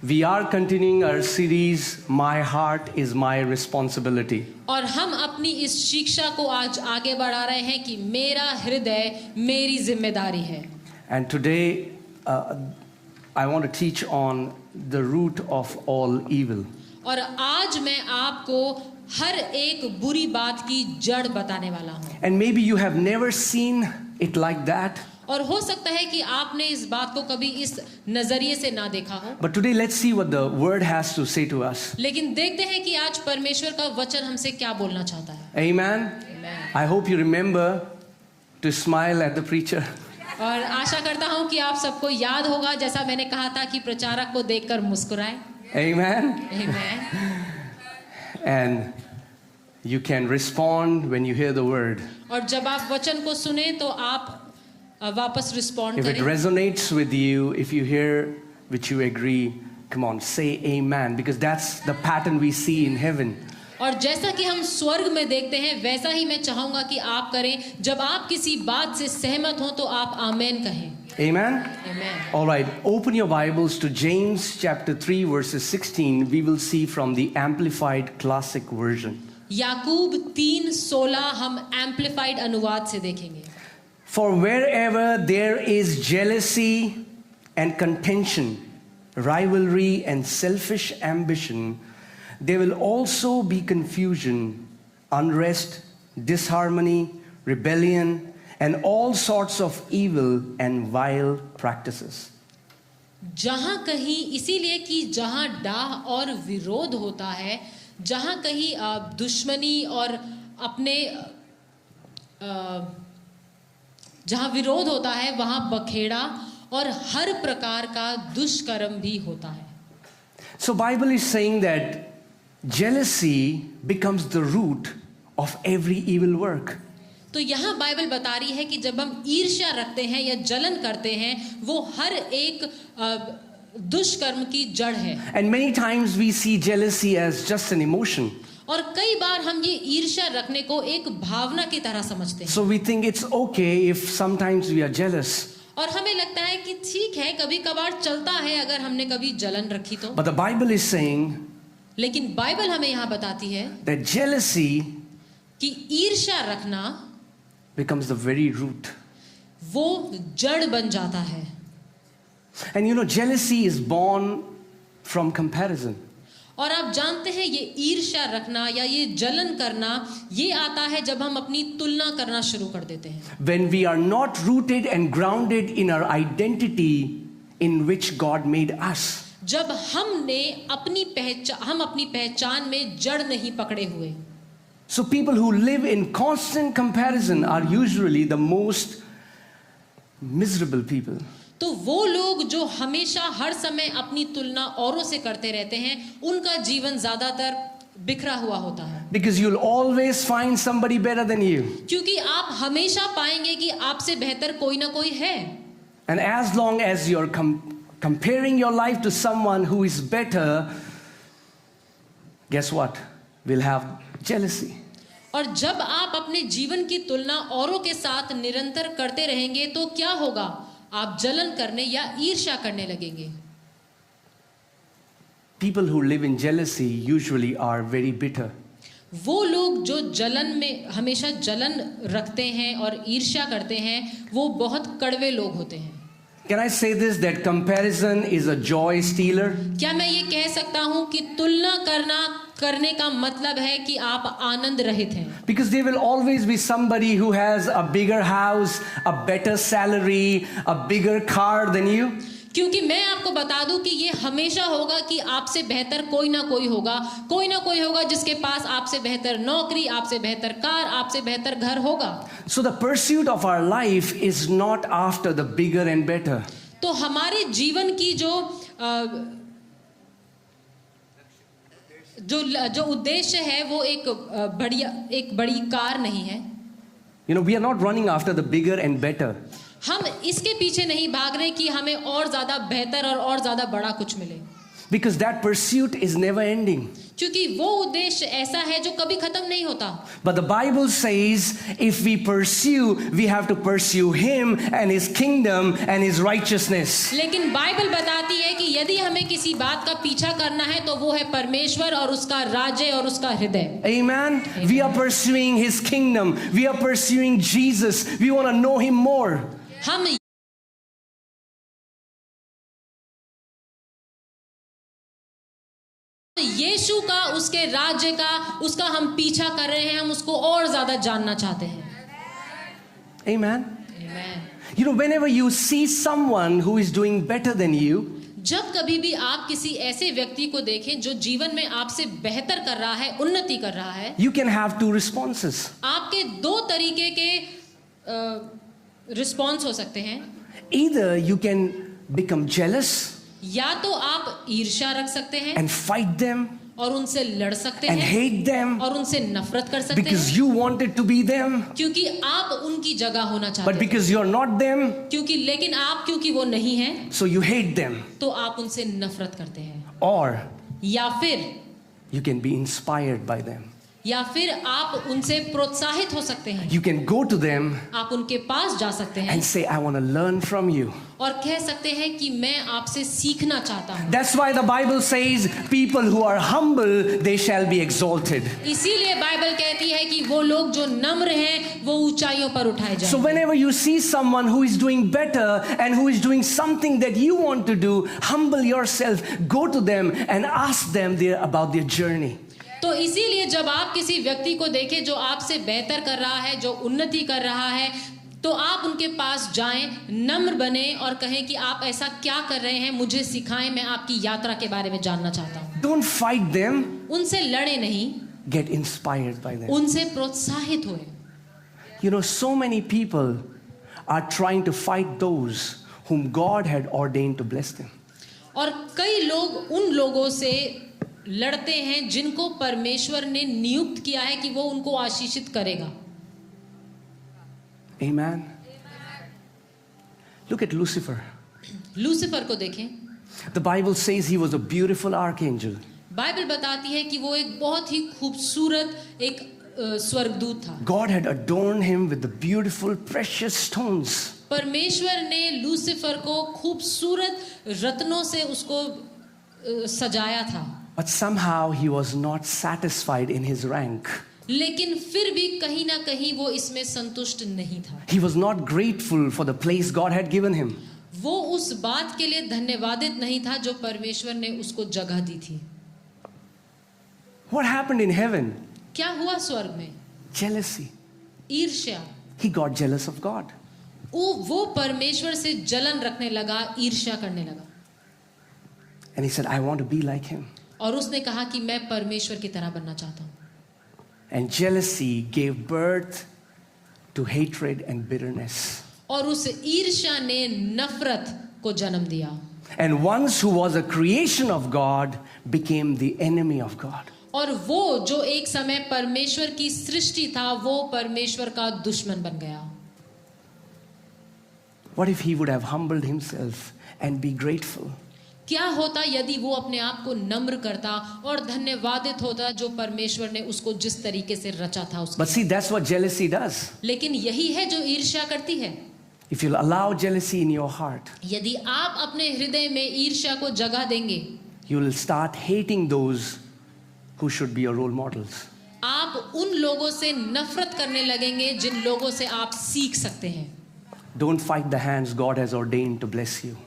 We are continuing our series, My Heart is My Responsibility. और हम अपनी इस शिक्षा को आज आगे बढ़ा रहे हैं कि मेरा हृदय मेरी जिम्मेदारी है. And today I want to teach on the root of all evil. और आज मैं आपको हर एक बुरी बात की जड़ बताने वाला हूँ. And maybe you have never seen it like that. और हो सकता है कि आपने इस बात को कभी इस नजरिए से ना देखा हो. But today let's see what the word has to say to us. लेकिन देखते हैं कि आज परमेश्वर का वचन हमसे क्या बोलना चाहता है. Amen. Amen. I hope you remember to smile at the preacher. और आशा करता हूँ कि आप सबको याद होगा जैसा मैंने कहा था कि प्रचारक को देखकर मुस्कुराएं. Amen. Amen. And you can respond when you hear the word. और जब आप वचन को सुने तो आप वापस रिस्पॉन्ड If it करें. resonates with you, if you hear which you agree, come on, say amen, because that's the pattern we see in heaven. और जैसा कि हम स्वर्ग में देखते हैं वैसा ही मैं चाहूंगा कि आप करें. जब आप किसी बात से सहमत हो तो आप आमेन कहें. Amen? Amen. All right, open your Bibles to James chapter 3 verses 16. We will see from the Amplified Classic Version. याकूब 3:16 हम एम्पलीफाइड अनुवाद से देखेंगे. For wherever there is jealousy and contention, rivalry and selfish ambition, there will also be confusion, unrest, disharmony, rebellion, and all sorts of evil and vile practices. जहाँ कहीं इसीलिए कि जहाँ डाह और विरोध होता है, जहाँ कहीं दुश्मनी और अपने जहाँ विरोध होता है वहाँ बखेड़ा और हर प्रकार का दुष्कर्म भी होता है. So Bible is saying that jealousy becomes the root of every evil work. तो यहाँ बाइबल बता रही है कि जब हम ईर्ष्या रखते हैं या जलन करते हैं वो हर एक दुष्कर्म की जड़ है. And many times we see jealousy as just an emotion. और कई बार हम ये ईर्ष्या रखने को एक भावना की तरह समझते हैं. So we think it's okay if sometimes we are jealous. और हमें लगता है कि ठीक है कभी कभार चलता है अगर हमने कभी जलन रखी तो. But the Bible is saying लेकिन बाइबल हमें यहाँ बताती है that jealousy कि ईर्ष्या रखना becomes the very root. वो जड़ बन जाता है. And you know, jealousy is born from comparison. और आप जानते हैं ये ईर्ष्या रखना या ये जलन करना ये आता है जब हम अपनी तुलना करना शुरू कर देते हैं. When we are not rooted and grounded in our identity in which God made us. जब हम अपनी पहचान में जड़ नहीं पकड़े हुए. So people who live in constant comparison are usually the most miserable people. तो वो लोग जो हमेशा हर समय अपनी तुलना औरों से करते रहते हैं उनका जीवन ज्यादातर बिखरा हुआ होता है. Because you'll always find somebody better than you. क्योंकि आप हमेशा पाएंगे कि आपसे बेहतर कोई ना कोई है. And as long as you're comparing your life to someone who is better, guess what? We'll have jealousy. और जब आप अपने जीवन की तुलना औरों के साथ निरंतर करते रहेंगे तो क्या होगा? आप जलन करने या ईर्ष्या करने लगेंगे. People who live in jealousy usually are very bitter. वो लोग जो जलन में हमेशा जलन रखते हैं और ईर्ष्या करते हैं वो बहुत कड़वे लोग होते हैं. Can I say this, that comparison is a joy stealer? क्या मैं ये कह सकता हूँ कि तुलना करने का मतलब है कि आप आनंद रहित हैं. Because there will always be somebody who has a bigger house, a better salary, a bigger car than you. क्योंकि मैं आपको बता दूं कि ये हमेशा होगा कि आपसे बेहतर कोई ना कोई होगा जिसके पास आपसे बेहतर नौकरी, आपसे बेहतर कार, आपसे बेहतर घर होगा. So the pursuit of our life is not after the bigger and better. तो हमारे जीवन की जो उद्देश्य है वो एक बड़ी कार नहीं है. You know, we are not running after the bigger and better. हम इसके पीछे नहीं भाग रहे कि हमें और ज्यादा बेहतर और ज्यादा बड़ा कुछ मिले. Because that pursuit is never ending. क्योंकि वो उद्देश्य ऐसा है जो कभी खत्म नहीं होता। But the Bible says if we pursue, we have to pursue Him and His kingdom and His righteousness. लेकिन बाइबल बताती है कि यदि हमें किसी बात का पीछा करना है तो वो है परमेश्वर और उसका राज्य और उसका हृदय। Amen? We are pursuing His kingdom. We are pursuing Jesus. We want to know Him more. हम यीशु का, उसके राज्य का, उसका हम पीछा कर रहे हैं, हम उसको और ज्यादा जानना चाहते हैं। Amen? Amen. You know, whenever you see someone who is doing better than you, जब कभी भी आप किसी ऐसे व्यक्ति को देखें जो जीवन में आपसे बेहतर कर रहा है, उन्नति कर रहा है, you can have two responses. आपके दो तरीके के रिस्पॉन्स हो सकते हैं। Either you can become jealous या तो आप ईर्ष्या रख सकते हैं and fight them और उनसे लड़ सकते and हैं hate them और उनसे नफरत कर सकते because हैं you wanted to be them, क्योंकि आप उनकी जगह होना but चाहते हैं, because you're not them, लेकिन आप क्योंकि वो नहीं हैं so you hate them. तो आप उनसे नफरत करते हैं। Or या फिर you can be inspired by them. या फिर आप उनसे प्रोत्साहित हो सकते हैं, You can go to them आप उनके पास जा सकते हैं and say, I want to learn from you. और कह सकते हैं कि मैं आपसे सीखना चाहता हूँ। That's why the Bible says, people who are humble, they shall be exalted. इसीलिए बाइबल कहती है कि वो लोग जो नम्र हैं वो ऊंचाइयों पर उठाए So जाएंगे। whenever you see someone who is doing better and who is doing something that you want to do, humble yourself, go to them and ask them about their journey. तो इसीलिए जब आप किसी व्यक्ति को देखें जो आपसे बेहतर कर रहा है, जो उन्नति कर रहा है, तो आप उनके पास जाएं, नम्र बने और कहें कि आप ऐसा क्या कर रहे हैं, मुझे सिखाएं, मैं आपकी यात्रा के बारे में जानना चाहता हूँ। Don't fight them, उनसे लड़े नहीं, get inspired by them. उनसे प्रोत्साहित होए। You know, so many people are trying to fight those whom God had ordained to bless them. और कई लोग उन लोगों से लड़ते हैं जिनको परमेश्वर ने नियुक्त किया है कि वो उनको आशीषित करेगा। Amen. Look at Lucifer. Lucifer को देखें, The Bible says he was a beautiful archangel. Bible बताती है कि वो एक बहुत ही खूबसूरत एक स्वर्गदूत था। God had adorned him with the beautiful precious stones. परमेश्वर ने लूसीफर को खूबसूरत रत्नों से उसको सजाया था, But somehow he was not satisfied in his rank. लेकिन फिर भी कहीं ना कहीं वो इसमें संतुष्ट नहीं था। He was not grateful for the place God had given him. वो उस बात के लिए धन्यवादित नहीं था जो परमेश्वर ने उसको जगह दी थी। What happened in heaven? क्या हुआ स्वर्ग में? Jealousy. ईर्ष्या। He got jealous of God. वो परमेश्वर से जलन रखने लगा, ईर्ष्या करने लगा And he said, I want to be like him. और उसने कहा कि मैं परमेश्वर की तरह बनना चाहता हूँ। And jealousy gave birth to hatred and bitterness. और उस ईर्ष्या ने नफरत को जन्म दिया। And once who was a creation of God became the enemy of God. और वो जो एक समय परमेश्वर की सृष्टि था वो परमेश्वर का दुश्मन बन गया। What if he would have humbled himself and be grateful? क्या होता यदि वो अपने आप को नम्र करता और धन्यवादित होता जो परमेश्वर ने उसको जिस तरीके से रचा था उसके। But see, that's what jealousy does. लेकिन यही है जो ईर्ष्या करती है। If you'll allow jealousy in your heart, यदि आप अपने हृदय में ईर्ष्या को जगह देंगे, you will start hating those who should be your role models. आप उन लोगों से नफरत करने लगेंगे जिन लोगों से आप सीख सकते हैं। Don't fight the hands God has ordained to bless you.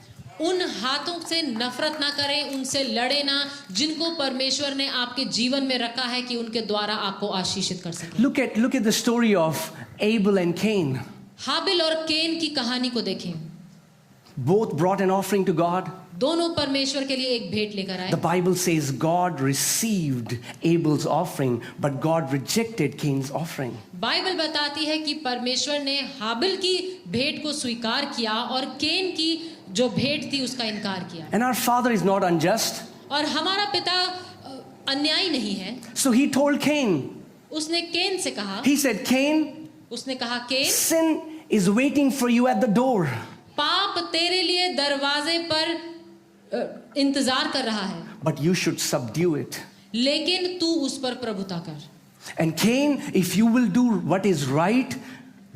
उन हाथों से नफरत ना करें, उनसे लड़े ना जिनको परमेश्वर ने आपके जीवन में रखा है कि उनके द्वारा आपको आशीषित कर सके। Look at the story of Abel and Cain. हाबिल और केन की कहानी को देखें। Both brought an offering to God. दोनों परमेश्वर के लिए एक भेंट लेकर आए। The Bible says God received Abel's offering, but God rejected Cain's offering. Bible बताती है कि परमेश्वर ने हाबिल की भेंट को स्वीकार किया और केन की जो भेंट थी उसका इनकार किया। And our Father is not unjust. और हमारा पिता अन्यायी नहीं है। So he told Cain. उसने केन से कहा, He said, Cain, उसने कहा केन, sin is waiting for you at the door. पाप तेरे लिए दरवाजे पर इंतजार कर रहा है, but you should subdue it. लेकिन तू उस पर प्रभुता कर। And Cain, if you will do what is right,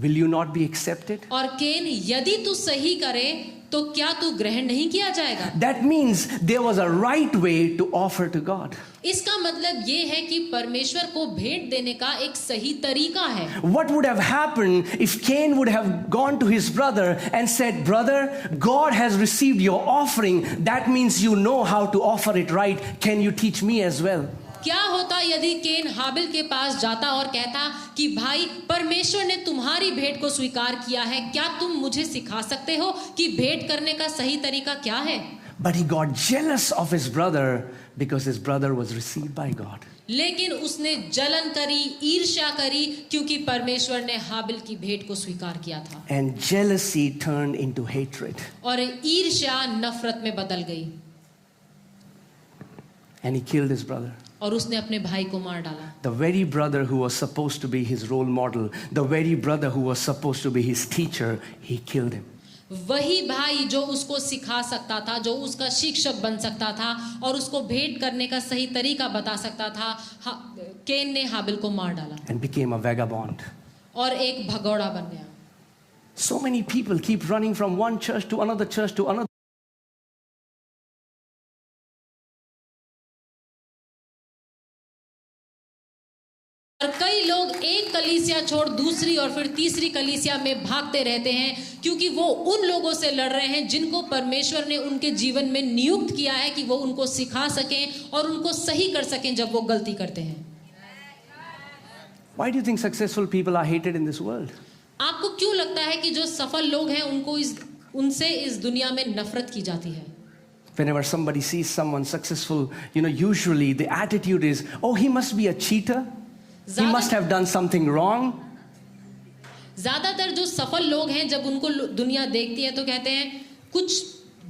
will you not be accepted? और केन, यदि तू सही करे तो क्या तू ग्रहण नहीं किया जाएगा? That means there was a right way to offer to God. इसका मतलब ये है कि परमेश्वर को भेंट देने का एक सही तरीका है। What would have happened if Cain would have gone to his brother and said, "Brother, God has received your offering. That means you know how to offer it right. Can you teach me as well?" क्या होता यदि केन हाबिल के पास जाता और कहता कि भाई, परमेश्वर ने तुम्हारी भेंट को स्वीकार किया है, क्या तुम मुझे सिखा सकते हो कि भेंट करने का सही तरीका क्या है? But he got jealous of his brother because his brother was received by God. लेकिन उसने जलन करी, ईर्ष्या करी, क्योंकि परमेश्वर ने हाबिल की भेंट को स्वीकार किया था। And jealousy turned into hatred. और ईर्ष्या नफरत में बदल गई And he killed his brother. और उसने अपने भाई को मार डाला। The very brother who was supposed to be his role model, the very brother who was supposed to be his teacher, he killed him. वही भाई जो उसको सिखा सकता था, जो उसका शिक्षक बन सकता था और उसको भेंट करने का सही तरीका बता सकता था, केन ने हाबिल को मार डाला And became a vagabond. और एक भगौड़ा बन गया। So many people keep running from one church to another. और कई लोग एक कलीसिया छोड़ दूसरी और फिर तीसरी कलीसिया में भागते रहते हैं, क्योंकि वो उन लोगों से लड़ रहे हैं जिनको परमेश्वर ने उनके जीवन में नियुक्त किया है कि वो उनको सिखा सकें और उनको सही कर सकें जब वो गलती करते हैं। Why do you think successful people are hated in this world? आपको क्यों लगता है कि जो सफल लोग हैं उनसे इस दुनिया में नफरत की जाती है? Whenever somebody sees someone successful, usually the attitude is, "Oh, he must be a cheater. He must have done something wrong." ज्यादातर जो सफल लोग हैं, जब उनको दुनिया देखती है तो कहते हैं कुछ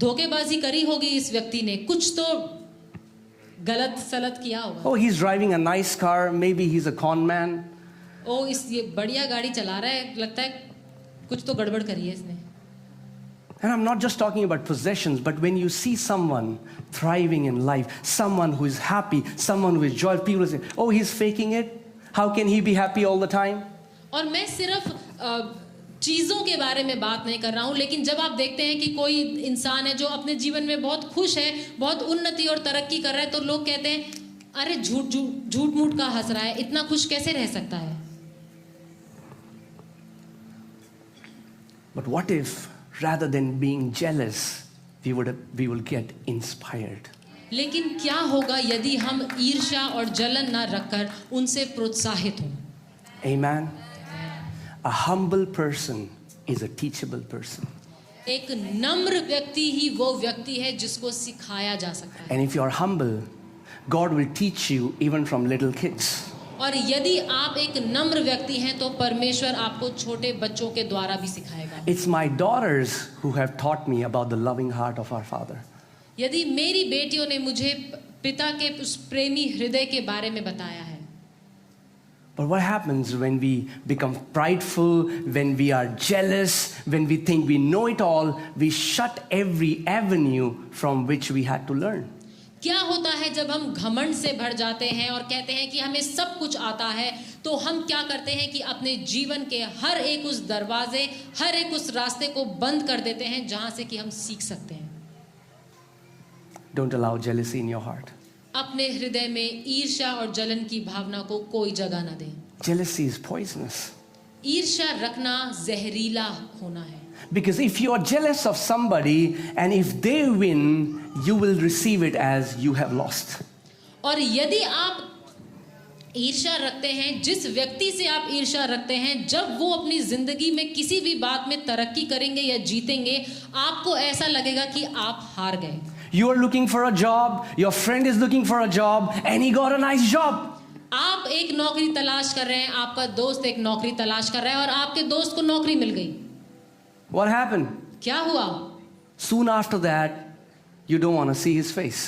धोखेबाजी करी होगी इस व्यक्ति ने, कुछ तो गलत सलत किया होगा। "Oh, he's driving a nice car. Maybe he's a con man." ये बढ़िया गाड़ी चला रहा है, लगता है कुछ तो गड़बड़ करी है इसने। And I'm not just talking about possessions, but when you see someone thriving in life, someone who is happy, someone who is joyful, people say, "Oh, he's faking it. How can he be happy all the time?" और मैं सिर्फ चीज़ों के बारे में बात नहीं कर रहा हूँ, लेकिन जब आप देखते हैं कि कोई इंसान है जो अपने जीवन में बहुत खुश है, बहुत उन्नति और तरक्की कर रहा है, तो लोग कहते हैं, अरे झूठ मूठ का हंस रहा है, इतना खुश कैसे रह सकता है? But what if, rather than being jealous, we will get inspired? लेकिन क्या होगा यदि हम ईर्ष्या और जलन ना रखकर उनसे प्रोत्साहित हों? Amen. A humble person is a teachable person. एक नम्र व्यक्ति ही वो व्यक्ति है जिसको सिखाया जा सकता है। And if you are humble, God will teach you even from little kids. और यदि आप एक नम्र व्यक्ति हैं तो परमेश्वर आपको छोटे बच्चों के द्वारा भी सिखाएगा। It's my daughters who have taught me about the loving heart of our Father. यदि मेरी बेटियों ने मुझे पिता के उस प्रेमी हृदय के बारे में बताया है। But what happens when we become prideful, when we are jealous, when we think we know it all, we shut every avenue from which we had to learn. क्या होता है जब हम घमंड से भर जाते हैं और कहते हैं कि हमें सब कुछ आता है, तो हम क्या करते हैं कि अपने जीवन के हर एक उस दरवाजे, हर एक उस रास्ते को बंद कर देते हैं जहां से कि हम सीख सकते हैं। Don't allow jealousy in your heart. अपने हृदय में ईर्ष्या और जलन की भावना को कोई जगह न दें। Jealousy is poisonous. ईर्ष्या रखना जहरीला होना है। Because if you are jealous of somebody and if they win, you will receive it as you have lost. और यदि आप ईर्ष्या रखते हैं, जिस व्यक्ति से आप ईर्ष्या रखते हैं, जब वो अपनी जिंदगी में किसी भी बात में तरक्की करेंगे या जीतेंगे, आपको ऐसा लगेगा कि आप हार गए। You are looking for a job, your friend is looking for a job, and he got a nice job. आप एक नौकरी तलाश कर रहे हैं, आपका दोस्त एक नौकरी तलाश कर रहा है और आपके दोस्त को नौकरी मिल गई। What happened? क्या हुआ? Soon after that, you don't want to see his face.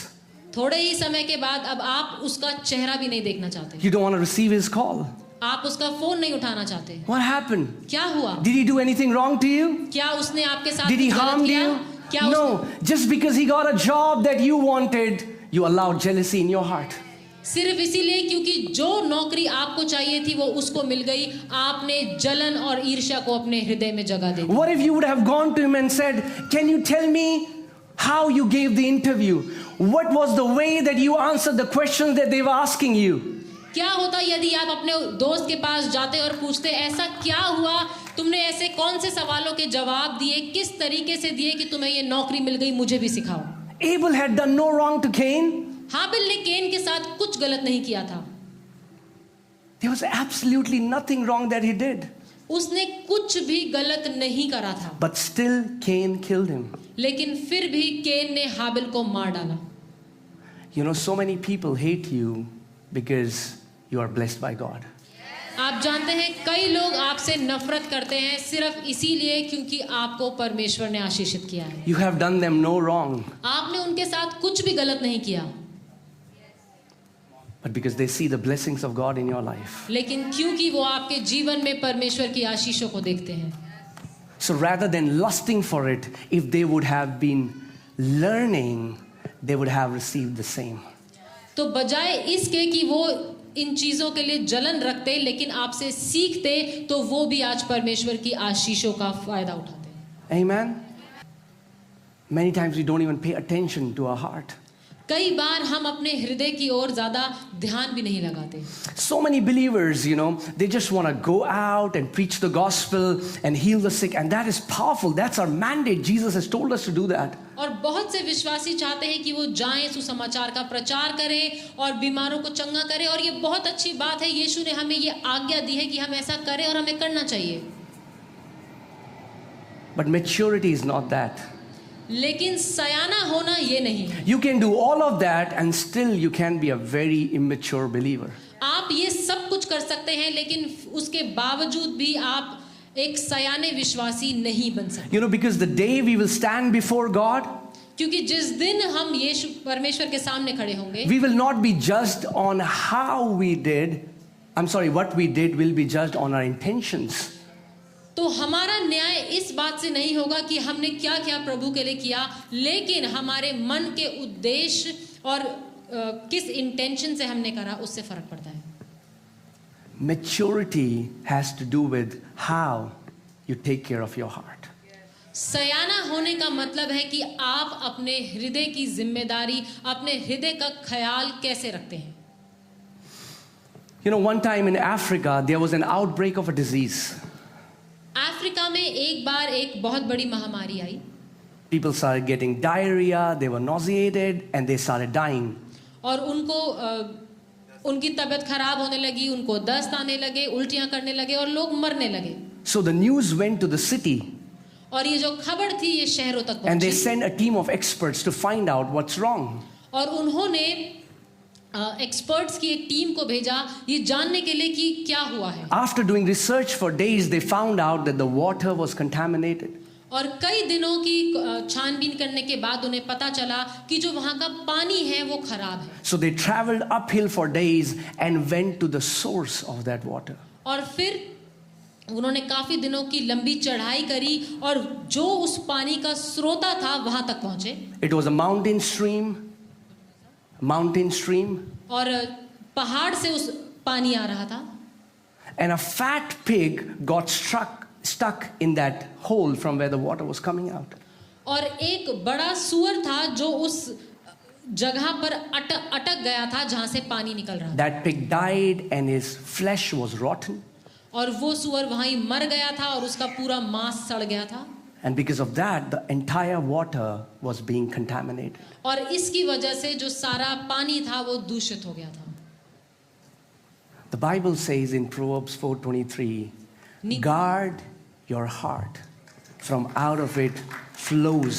थोड़े ही समय के बाद अब आप उसका चेहरा भी नहीं देखना चाहते। You don't want to receive his call. आप उसका फोन नहीं उठाना चाहते। What happened? क्या हुआ? Did he do anything wrong to you? क्या उसने आपके साथ Did he कुछ गलत harm किया? you? क्या उस- No, just because he got a job that you wanted, you allowed jealousy in your heart. सिर्फ इसीलिए क्योंकि जो नौकरी आपको चाहिए थी वो उसको मिल गई, आपने जलन और ईर्ष्या को अपने हृदय में जगह दे दी। What if you would have gone to him and said, "Can you tell me how you gave the interview? What was the way that you answered the questions that they were asking you?" क्या होता यदि आप अपने दोस्त के पास जाते और पूछते, ऐसा क्या हुआ, तुमने ऐसे कौन से सवालों के जवाब दिए, किस तरीके से दिए कि तुम्हें ये नौकरी मिल गई, मुझे भी सिखाओ। Abel had done no wrong to Cain. हाबिल ने केन के साथ कुछ गलत नहीं किया था, There was absolutely nothing wrong that he did. उसने कुछ भी गलत नहीं करा था, But still, Cain killed him. लेकिन फिर भी केन ने हाबिल को मार डाला। You know, so many people hate you because you are blessed by God. आप जानते हैं कई लोग आपसे नफरत करते हैं सिर्फ इसीलिए क्योंकि आपको परमेश्वर ने आशीषित किया है। You have done them no wrong, आपने उनके साथ कुछ भी गलत नहीं किया, but because they see the blessings of God in your life. लेकिन क्योंकि वो आपके जीवन में परमेश्वर की आशीषों को देखते हैं। So rather than lusting for it, if they would have been learning, they would have received the same. तो बजाय इसके कि वो इन चीजों के लिए जलन रखते लेकिन आपसे सीखते, तो वो भी आज परमेश्वर की आशीषों का फायदा उठाते। Amen? Many times we don't even pay attention to our heart. कई बार हम अपने हृदय की ओर ज्यादा ध्यान भी नहीं लगाते। So many believers, you know, they just want to go out and preach the gospel and heal the sick, and that is powerful. That's our mandate. Jesus has told us to do that. और बहुत से विश्वासी चाहते हैं कि वो जाएं, सुसमाचार का प्रचार करें और बीमारों को चंगा करें, और ये बहुत अच्छी बात है। यीशु ने हमें ये आज्ञा दी है कि हम ऐसा करें और हमें करना चाहिए। But maturity is not that. लेकिन सयाना होना ये नहीं है। You can do all of that and still you can be a very immature believer. आप ये सब कुछ कर सकते हैं, लेकिन उसके बावजूद भी आप एक सयाने विश्वासी नहीं बन सकते। You know, because the day we will stand before God, क्योंकि जिस दिन हम यीशु परमेश्वर के सामने खड़े होंगे, we will not be judged on what we did will be judged on our intentions. तो हमारा न्याय इस बात से नहीं होगा कि हमने क्या क्या प्रभु के लिए किया, लेकिन हमारे मन के उद्देश्य और किस इंटेंशन से हमने करा, उससे फर्क पड़ता है। Maturity has to do with how you take care of your heart. सयाना होने का मतलब है कि आप अपने हृदय की जिम्मेदारी, अपने हृदय का ख्याल कैसे रखते हैं। You know, one time in Africa, there was an outbreak of a disease. Africa में एक बार एक बहुत बड़ी महामारी आई। People started getting diarrhea, they were nauseated, and they started dying. और उनकी तबीयत खराब होने लगी, उनको दस्त आने लगे, उल्टियां करने लगे और लोग मरने लगे। So the news went to the city, और ये जो खबर थी ये शहरों तक and they पहुंची, sent a team of experts to find out what's wrong. और उन्होंने एक्सपर्ट्स की एक टीम को भेजा ये जानने के लिए कि क्या हुआ है। After doing research for days, they found out that the water was contaminated. और कई दिनों की छानबीन करने के बाद उन्हें पता चला कि जो वहाँ का पानी है वो खराब है। So they traveled uphill for days and went to the source of that water. और फिर उन्होंने काफी दिनों की लंबी चढ़ाई करी और जो उस पानी का स्रोता था वहां तक पहुंचे। It was a mountain stream. और पहाड़ से उस पानी आ रहा था। And a fat pig got stuck in that hole from where the water was coming out. और एक बड़ा सूअर था जो उस जगह पर अटक गया था जहां से पानी निकल रहा था। That pig died and his flesh was rotten. और वो सूअर वहीं ही मर गया था और उसका पूरा मांस सड़ गया था। And because of that, the entire water was being contaminated. और इसकी वजह से जो सारा पानी था वो दूषित हो गया था। The Bible says in Proverbs 4:23, guard your heart, from out of it flows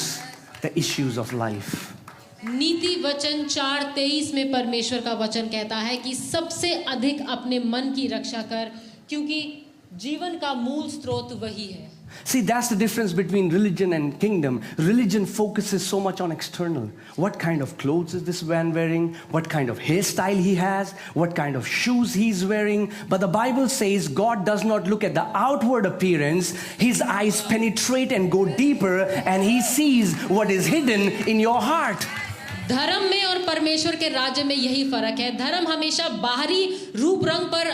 the issues of life. नीति वचन 4:23 में परमेश्वर का वचन कहता है कि सबसे अधिक अपने मन की रक्षा कर, क्योंकि जीवन का मूल स्रोत वही है। See, that's the difference between religion and kingdom. Religion focuses so much on external. What kind of clothes is this man wearing? What kind of hairstyle he has? What kind of shoes he's wearing? But the Bible says God does not look at the outward appearance. His eyes penetrate and go deeper, and he sees what is hidden in your heart. धर्म में और परमेश्वर के राज्य में यही फर्क है। धर्म हमेशा बाहरी रूप रंग पर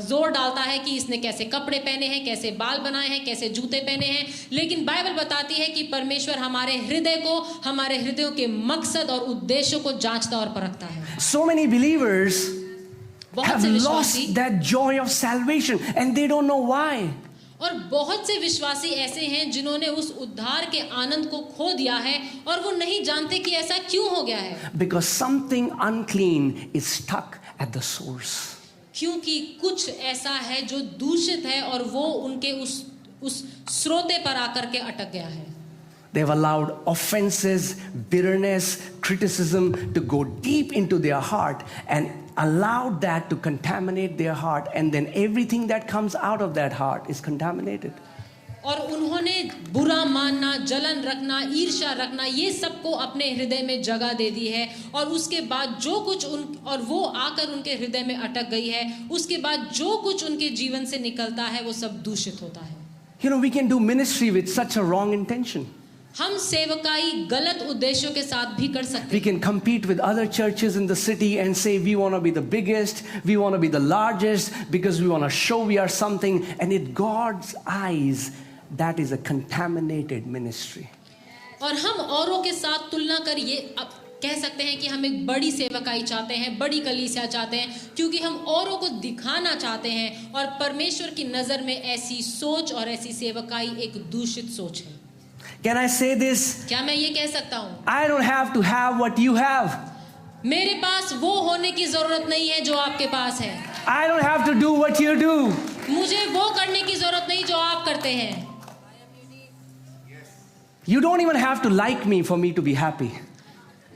जोर डालता है कि इसने कैसे कपड़े पहने हैं, कैसे बाल बनाए हैं, कैसे जूते पहने हैं, लेकिन बाइबल बताती है कि परमेश्वर हमारे हृदय को, हमारे हृदयों के मकसद और उद्देश्यों को जांचता और परखता है। So many believers बहुत have से lost विश्वासी that joy of salvation, and they don't know why. और बहुत से विश्वासी ऐसे हैं जिन्होंने उस उद्धार के आनंद को खो दिया है और वो नहीं जानते कि ऐसा क्यों हो गया है। Because something unclean is stuck at the source. क्योंकि कुछ ऐसा है जो दूषित है और वो उनके उस स्रोते पर आकर के अटक गया है। They've allowed offenses, bitterness, criticism to go deep into their heart and allowed that to contaminate their heart, and then everything that comes out of that heart is contaminated. और उन्होंने बुरा मानना, जलन रखना, ईर्ष्या रखना, ये सबको अपने हृदय में जगह दे दी है, और उसके बाद जो कुछ और वो आकर उनके हृदय में अटक गई है, उसके बाद जो कुछ उनके जीवन से निकलता है वो सब दूषित होता है। You know, we can do ministry with such a wrong intention. हम सेवकाई गलत उद्देश्यों के साथ भी कर सकते We हैं। can compete with other churches in the city and say we want to be the biggest, we want to be the largest, because we want to show we are something, and in God's eyes that is a contaminated ministry. और हम औरों के साथ तुलना कर ये अब कह सकते हैं कि हम एक बड़ी सेवकाई चाहते हैं, बड़ी कलीसिया चाहते हैं, क्योंकि हम औरों को दिखाना चाहते हैं, और परमेश्वर की नजर में ऐसी सोच और ऐसी सेवकाई एक दूषित सोच है। Can I say this? क्या मैं ये कह सकता हूँ? I don't have to have what you have. मेरे पास वो होने की जरूरत नहीं है जो आपके पास है। I don't have to do what you do. मुझे वो करने की जरूरत नहीं जो आप करते हैं। You don't even have to like me for me to be happy.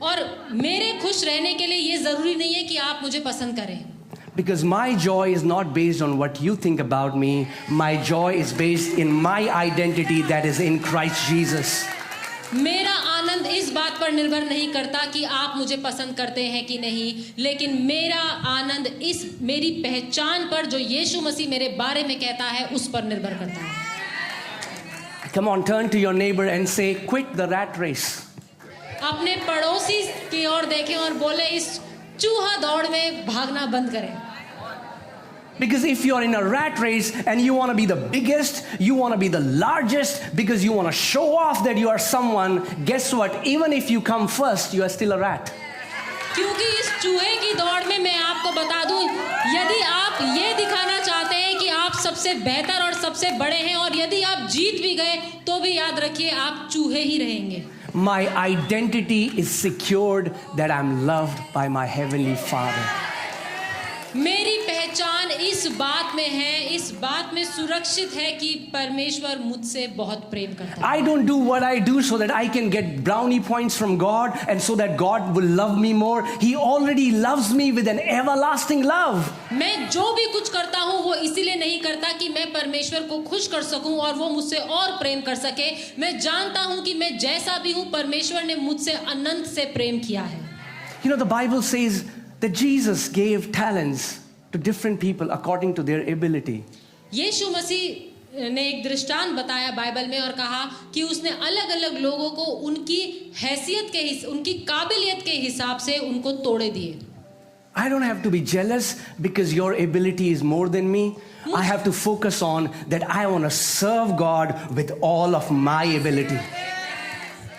और मेरे खुश रहने के लिए ये जरूरी नहीं है कि आप मुझे पसंद करें। Because my joy is not based on what you think about me. My joy is based in my identity that is in Christ Jesus. मेरा आनंद इस बात पर निर्भर नहीं करता कि आप मुझे पसंद करते हैं कि नहीं, लेकिन मेरा आनंद इस मेरी पहचान पर जो यीशु मसीह मेरे बारे में कहता है उस पर निर्भर करता है। Come on, turn to your neighbor and say, quit the rat race. अपने पड़ोसी की ओर देखें और बोले इस चूहा दौड़ में भागना बंद करें। Because if you're in a rat race and you want to be the biggest, you want to be the largest, because you want to show off that you are someone, guess what? Even if you come first, you are still a rat. क्योंकि इस चूहे की दौड़ में मैं आपको बता दूं, यदि आप ये दिखाना चाहते हैं कि आप सबसे बेहतर और सबसे बड़े हैं, और यदि आप जीत भी गए तो भी याद रखिए आप चूहे ही रहेंगे। My identity is secured that I'm loved by my Heavenly Father. मेरी पहचान इस बात में है, इस बात में सुरक्षित है कि परमेश्वर मुझसे बहुत प्रेम करता है। I don't do what I do so that I can get brownie points from God and so that God will love me more. He already loves me with an everlasting love. मैं जो भी कुछ करता हूँ वो इसीलिए नहीं करता कि मैं परमेश्वर को खुश कर सकूं और वो मुझसे और प्रेम कर सके। मैं जानता हूँ कि मैं जैसा भी हूँ परमेश्वर ने मुझसे अनंत से प्रेम किया है। You know, the Bible says that Jesus gave talents to different people according to their ability. यीशु मसीह ने एक दृष्टांत बताया बाइबल में और कहा कि उसने अलग-अलग लोगों को उनकी हैसियत के उनकी काबिलियत के हिसाब से उनको तोड़े दिए। I don't have to be jealous because your ability is more than me. I have to focus on that I want to serve God with all of my ability.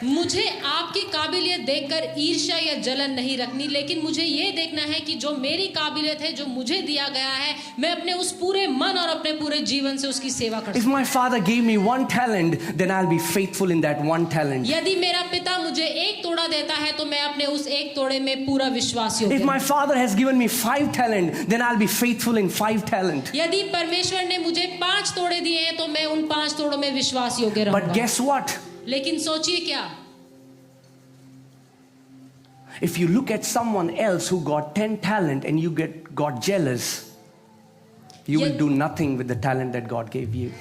मुझे आपकी काबिलियत देखकर ईर्ष्या या जलन नहीं रखनी, लेकिन मुझे ये देखना है कि जो मेरी काबिलियत है, जो मुझे दिया गया है, मैं अपने उस पूरे मन और अपने पूरे जीवन से उसकी सेवा कर सकूं। If my father gave me one talent, then I'll be faithful in that one talent. यदि मेरा पिता मुझे एक तोड़ा देता है तो मैं अपने उस एक तोड़े में पूरा विश्वासी If हूँ। my father has given me 5 talent, then I'll be faithful in 5 talent. यदि परमेश्वर ने मुझे 5 तोड़े दिए हैं तो मैं उन 5 तोड़ों में विश्वास योग्य रहूंगा। But guess what? लेकिन सोचिए क्या, If you look at someone else who got 10 talent and you got jealous, you will do nothing with the talent that God gave you.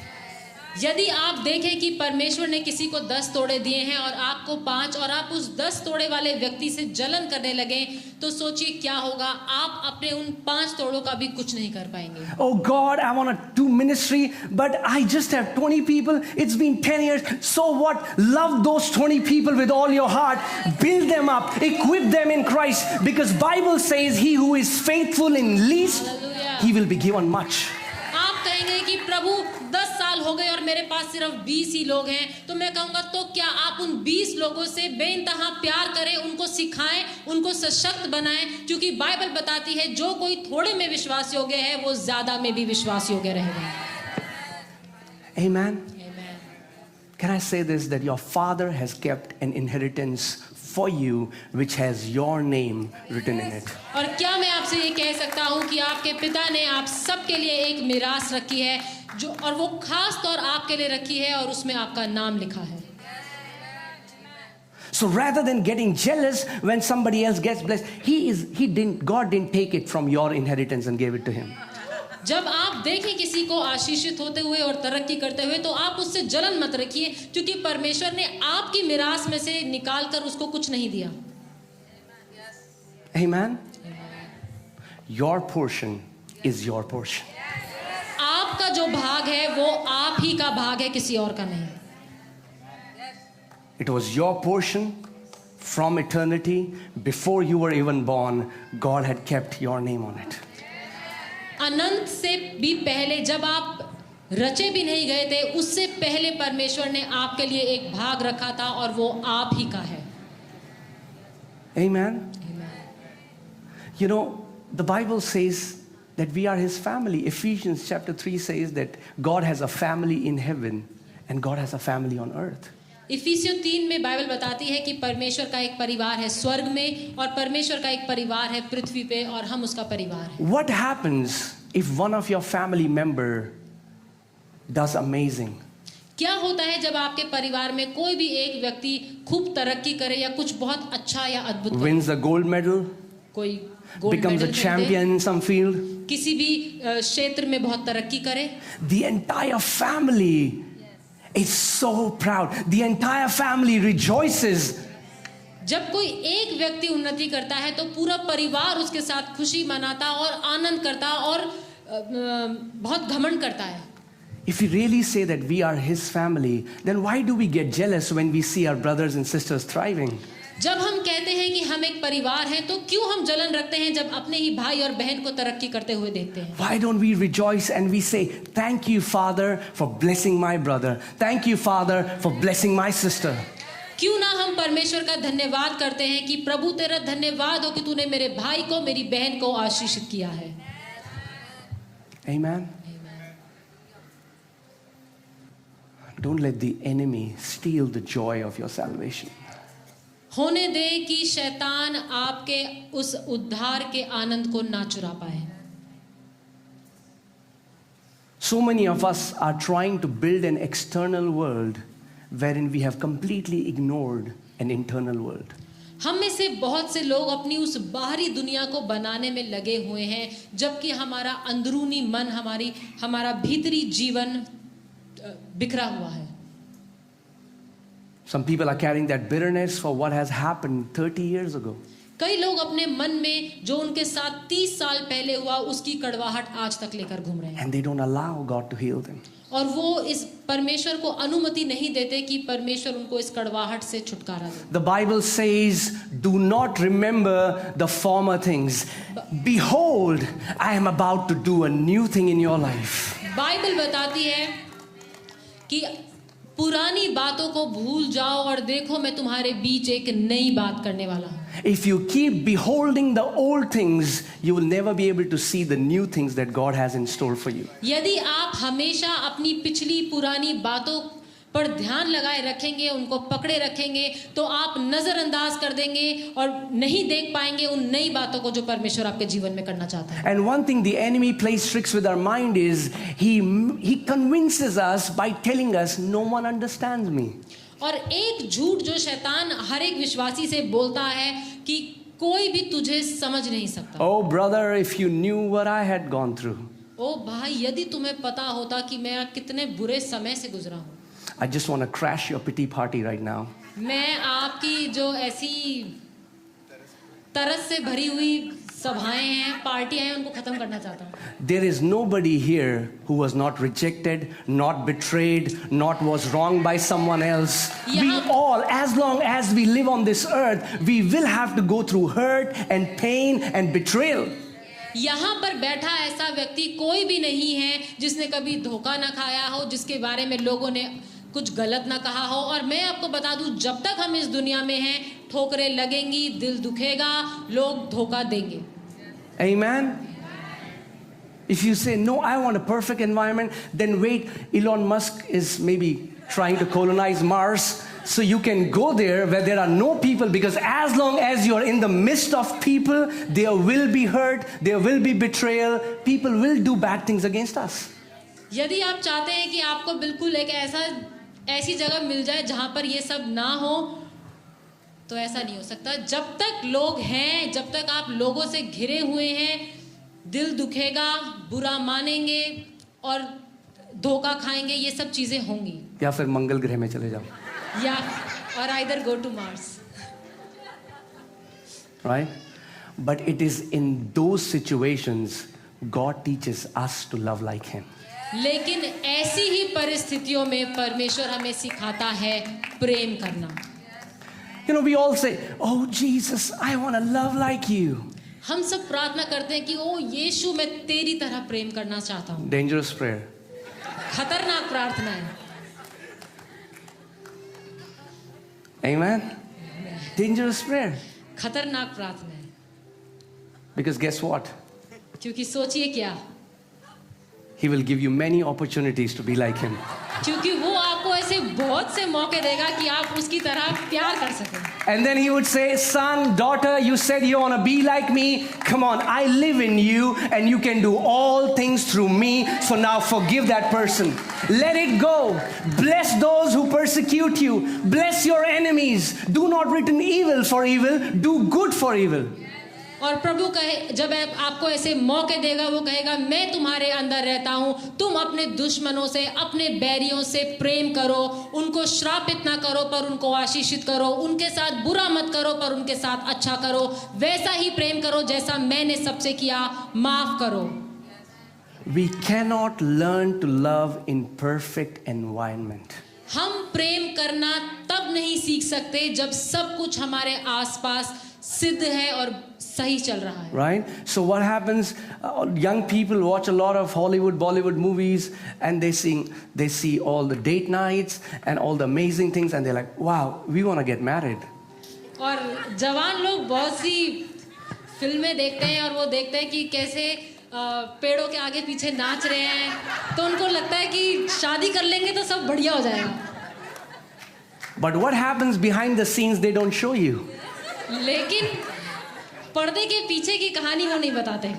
यदि आप देखें कि परमेश्वर ने किसी को 10 तोड़े दिए हैं और आपको 5 और आप उस 10 तोड़े वाले व्यक्ति से जलन करने लगे तो सोचिए क्या होगा, आप अपने उन 5 तोड़ों का भी कुछ नहीं कर पाएंगे। Oh God, I want to do ministry, but I just have 20 people. It's been 10 years. So what? Love those 20 people with all your heart. Build them up. Equip them in Christ. Because Bible says he who is faithful in least, Hallelujah. he will be given much. आप कहेंगे कि प्रभु 10 साल हो गए और मेरे पास सिर्फ 20 ही लोग हैं, तो मैं कहूंगा तो क्या आप उन 20 लोगों से बेइंतहा प्यार करें, उनको सिखाएं, उनको सशक्त बनाएं, क्योंकि बाइबल बताती है जो कोई थोड़े में विश्वास योग्य है वो ज्यादा में भी विश्वास योग्य रहेगा। Amen. Amen. Can I say this, that your Father has kept an inheritance for you which has your name written in it. और क्या मैं आपसे ये कह सकता हूँ कि आपके पिता ने आप सबके लिए एक मिरास रखी है जो, और वो खास तौर आपके लिए रखी है और उसमें आपका नाम लिखा है। So rather than getting jealous when somebody else gets blessed, God didn't take it from your inheritance and gave it to him. जब आप देखें किसी को आशीषित होते हुए और तरक्की करते हुए तो आप उससे जलन मत रखिए, क्योंकि परमेश्वर ने आपकी मिरास में से निकालकर उसको कुछ नहीं दिया। Amen. Your portion is your portion. आपका जो भाग है वो आप ही का भाग है, किसी और का नहीं। It was your portion from eternity. Before you were even born, God had kept your name on it. अनंत से भी पहले, जब आप रचे भी नहीं गए थे, उससे पहले परमेश्वर ने आपके लिए एक भाग रखा था और वो आप ही का है। Amen. You know, the Bible says that we are his family. Ephesians chapter 3 says that God has a family in heaven and God has a family on earth. इफिसियों 3 में बाइबल बताती है कि परमेश्वर का एक परिवार है स्वर्ग में और परमेश्वर का एक परिवार है पृथ्वी पे और हम उसका परिवार है। What happens if one of your family member does amazing? क्या होता है जब आपके परिवार में कोई भी एक व्यक्ति खूब तरक्की करे या कुछ बहुत अच्छा या अद्भुत करे? Wins a gold medal, कोई gold becomes a medal champion in some field. किसी भी क्षेत्र में बहुत तरक्की करे, The entire family is so proud. The entire family rejoices. जब कोई एक व्यक्ति उन्नति करता है तो पूरा परिवार उसके साथ खुशी मनाता और आनंद करता और बहुत घमंड करता है। If we really say that we are his family, then why do we get jealous when we see our brothers and sisters thriving? जब हम कहते हैं कि हम एक परिवार हैं तो क्यों हम जलन रखते हैं जब अपने ही भाई और बहन को तरक्की करते हुए देखते हैं? Why don't we rejoice and we say, thank you, Father, for blessing my brother. Thank you, Father, for blessing my sister. क्यों ना हम परमेश्वर का धन्यवाद करते हैं कि प्रभु तेरा धन्यवाद हो कि तूने मेरे भाई को, मेरी बहन को आशीषित किया है। Amen. Don't let the enemy steal the joy of your salvation. होने दे कि शैतान आपके उस उद्धार के आनंद को ना चुरा पाए। So many of us are trying to build an external world wherein we have completely ignored an internal world. हम में से बहुत से लोग अपनी उस बाहरी दुनिया को बनाने में लगे हुए हैं, जबकि हमारा अंदरूनी मन, हमारा भीतरी जीवन बिखरा हुआ है। Some people are carrying that bitterness for what has happened 30 years ago. कई लोग अपने मन में जो उनके साथ 30 साल पहले हुआ उसकी कड़वाहट आज तक लेकर घूम रहे हैं। And they don't allow God to heal them. और वो इस परमेश्वर को अनुमति नहीं देते कि परमेश्वर उनको इस कड़वाहट से छुटकारा दे। The Bible says, do not remember the former things. Behold, I am about to do a new thing in your life. Bible बताती है कि पुरानी बातों को भूल जाओ और देखो मैं तुम्हारे बीच एक नई बात करने वाला हूँ। If you keep beholding the old things, you will never be able to see the new things that God has in store for you. यदि आप हमेशा अपनी पिछली पुरानी बातों पर ध्यान लगाए रखेंगे, उनको पकड़े रखेंगे, तो आप नजरअंदाज कर देंगे और नहीं देख पाएंगे उन नई बातों को जो परमेश्वर आपके जीवन में करना चाहता है। And one thing the enemy plays tricks with our mind is he convinces us by telling us no one understands me. और एक झूठ जो शैतान हर एक विश्वासी से बोलता है कि कोई भी तुझे समझ नहीं सकता। Oh brother, if you knew what I had gone through. ओ भाई, यदि तुम्हें पता होता कि मैं कितने बुरे समय से गुजरा हूँ। I just want to crash your pity party right now. मैं आपकी जो ऐसी तरस से भरी हुई सभाएं हैं, पार्टियां हैं, उनको खत्म करना चाहता हूँ। There is nobody here who was not rejected, not betrayed, not was wronged by someone else. We all, as long as we live on this earth, we will have to go through hurt and pain and betrayal. यहाँ पर बैठा ऐसा व्यक्ति कोई भी नहीं है जिसने कभी धोखा ना खाया हो, जिसके बारे में लोगों ने कुछ गलत ना कहा हो। और मैं आपको बता दूं, जब तक हम इस दुनिया में हैं, ठोकरें लगेंगी, दिल दुखेगा, लोग धोखा देंगे। Amen? If you say, no, I want a perfect environment, then wait, Elon Musk is maybe trying to colonize Mars. So you can go there where there are no people, because as long as you're in the midst of people, there will be hurt, there will be betrayal, people will do bad things against us. यदि आप चाहते हैं कि आपको बिल्कुल एक ऐसी जगह मिल जाए जहां पर ये सब ना हो, तो ऐसा नहीं हो सकता। जब तक लोग हैं, जब तक आप लोगों से घिरे हुए हैं, दिल दुखेगा, बुरा मानेंगे और धोखा खाएंगे, ये सब चीजें होंगी। या फिर मंगल ग्रह में चले जाओ। या और either go to Mars. Right? But it is in those situations God teaches us to love like Him. लेकिन ऐसी ही परिस्थितियों में परमेश्वर हमें सिखाता है प्रेम करना। You know, we all say, oh Jesus, I want to love like you. हम सब प्रार्थना करते हैं कि ओ यीशु, मैं तेरी तरह प्रेम करना चाहता हूँ। Dangerous prayer. खतरनाक प्रार्थना है। Amen? Dangerous prayer. खतरनाक प्रार्थना है। Because guess what? क्योंकि सोचिए क्या, He will give you many opportunities to be like Him. क्योंकि वो आपको ऐसे बहुत से मौके देगा कि आप उसकी तरह प्यार कर सकें। And then He would say, son, daughter, you said you want to be like me. Come on, I live in you and you can do all things through me. So now forgive that person. Let it go. Bless those who persecute you. Bless your enemies. Do not return evil for evil. Do good for evil. और प्रभु कहे, जब आपको ऐसे मौके देगा, वो कहेगा मैं तुम्हारे अंदर रहता हूँ, तुम अपने दुश्मनों से, अपने बैरियों से प्रेम करो, उनको श्रापित ना करो पर उनको आशीषित करो, उनके साथ बुरा मत करो पर उनके साथ अच्छा करो, वैसा ही प्रेम करो जैसा मैंने सबसे किया, माफ करो। We cannot learn to love in perfect environment. हम प्रेम करना तब नहीं सीख सकते जब सब कुछ हमारे आसपास सिद्ध है और सही चल रहा है। Right? So what happens? Young people watch a lot of Hollywood, Bollywood movies, and they see all the date nights and all the amazing things, and they're like, wow, we want to get married. और जवान लोग बहुत सी फिल्में देखते हैं और वो देखते हैं कि कैसे पेड़ों के आगे पीछे नाच रहे हैं, तो उनको लगता है कि शादी कर लेंगे तो सब बढ़िया हो जाएगा। But what happens behind the scenes, they don't show you. लेकिन पर्दे के पीछे की कहानी वो नहीं बताते।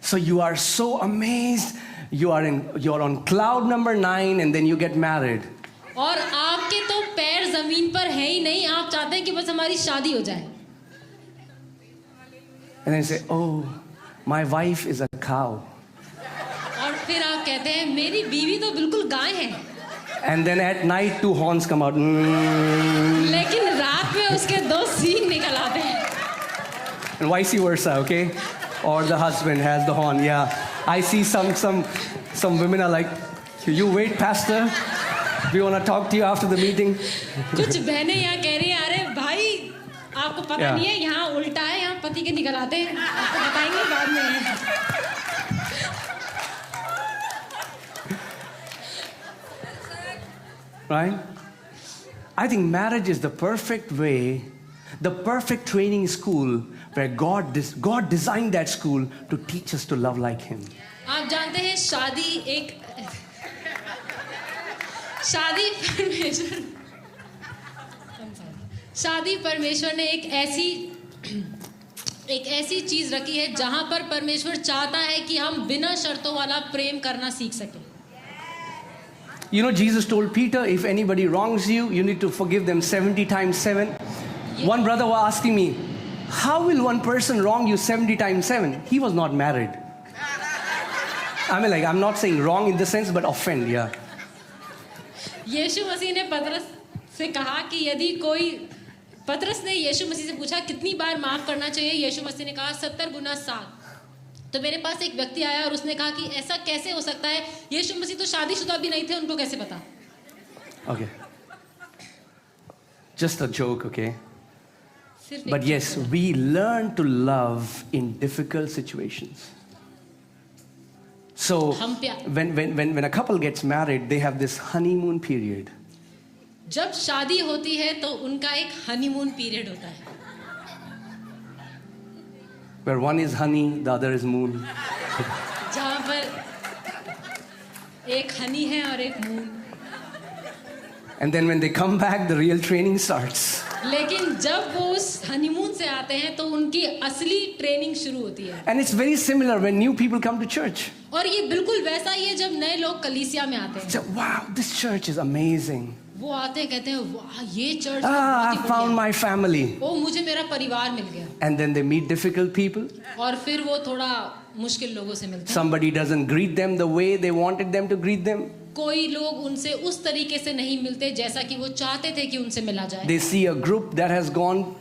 So you are so amazed, you're on cloud number 9, and then you get married. और आपके तो पैर जमीन पर है ही नहीं, आप चाहते हैं कि बस हमारी शादी हो जाए। And then you say, oh, my wife is a cow. और फिर आप कहते हैं मेरी बीवी तो बिल्कुल गाय है। And then at night 2 horns come out. लेकिन रात में उसके 2 सींग निकल आते हैं। And vice versa, okay? Or the husband has the horn. Yeah, I see some women are like, you wait, pastor. We want to talk to you after the meeting. कुछ बहनें यहाँ कह रही हैं, अरे भाई आपको पता नहीं है, यहाँ उल्टा है, यहाँ पति के निकल आते हैं, आपको बताएंगे बाद में। Right? I think marriage is the perfect way, the perfect training school where God designed that school to teach us to love like Him. आप जानते हैं शादी परमेश्वर ने एक ऐसी चीज रखी है जहां पर परमेश्वर चाहता है कि हम बिना शर्तों वाला प्रेम करना सीख सकें। You know, Jesus told Peter, if anybody wrongs you, you need to forgive them 70 times 7. Yeah. One brother was asking me, how will one person wrong you 70 times 7? He was not married. I mean, like, I'm not saying wrong in the sense, but offend, yeah. यीशु मसीह ने पतरस से कहा कि यदि कोई पतरस ने यीशु मसीह से पूछा कितनी बार माफ करना चाहिए, यीशु मसीह ने कहा 70 गुना 7। तो मेरे पास एक व्यक्ति आया और उसने कहा कि ऐसा कैसे हो सकता है, यीशु मसीह तो शादीशुदा भी नहीं थे, उनको कैसे पता? Okay. Just a joke, okay? सिर्फ But एक yes, we learn to love in difficult situations. So हम प्यार when a couple gets married, they have this honeymoon period. जब शादी होती है तो उनका एक हनीमून पीरियड होता है, Where one is honey, the other is moon. जहाँ पर एक हनी है और एक moon. And then when they come back, the real training starts. लेकिन जब वो उस हनीमून से आते हैं तो उनकी असली ट्रेनिंग शुरू होती है। And it's very similar when new people come to church. और ये बिल्कुल वैसा ही है जब नए लोग कलीसिया में आते हैं। So, wow, this church is amazing. वो आते हैं, कहते हैं वाह ये church I found my family. ओ मुझे मेरा परिवार मिल गया। And then they meet difficult people. और फिर वो थोड़ा मुश्किल लोगों से मिलते हैं। Somebody doesn't greet them the way they wanted them to greet them. कोई लोग उनसे उस तरीके से नहीं मिलते जैसा कि वो चाहते थे कि उनसे मिला जाए। They see a group that has gone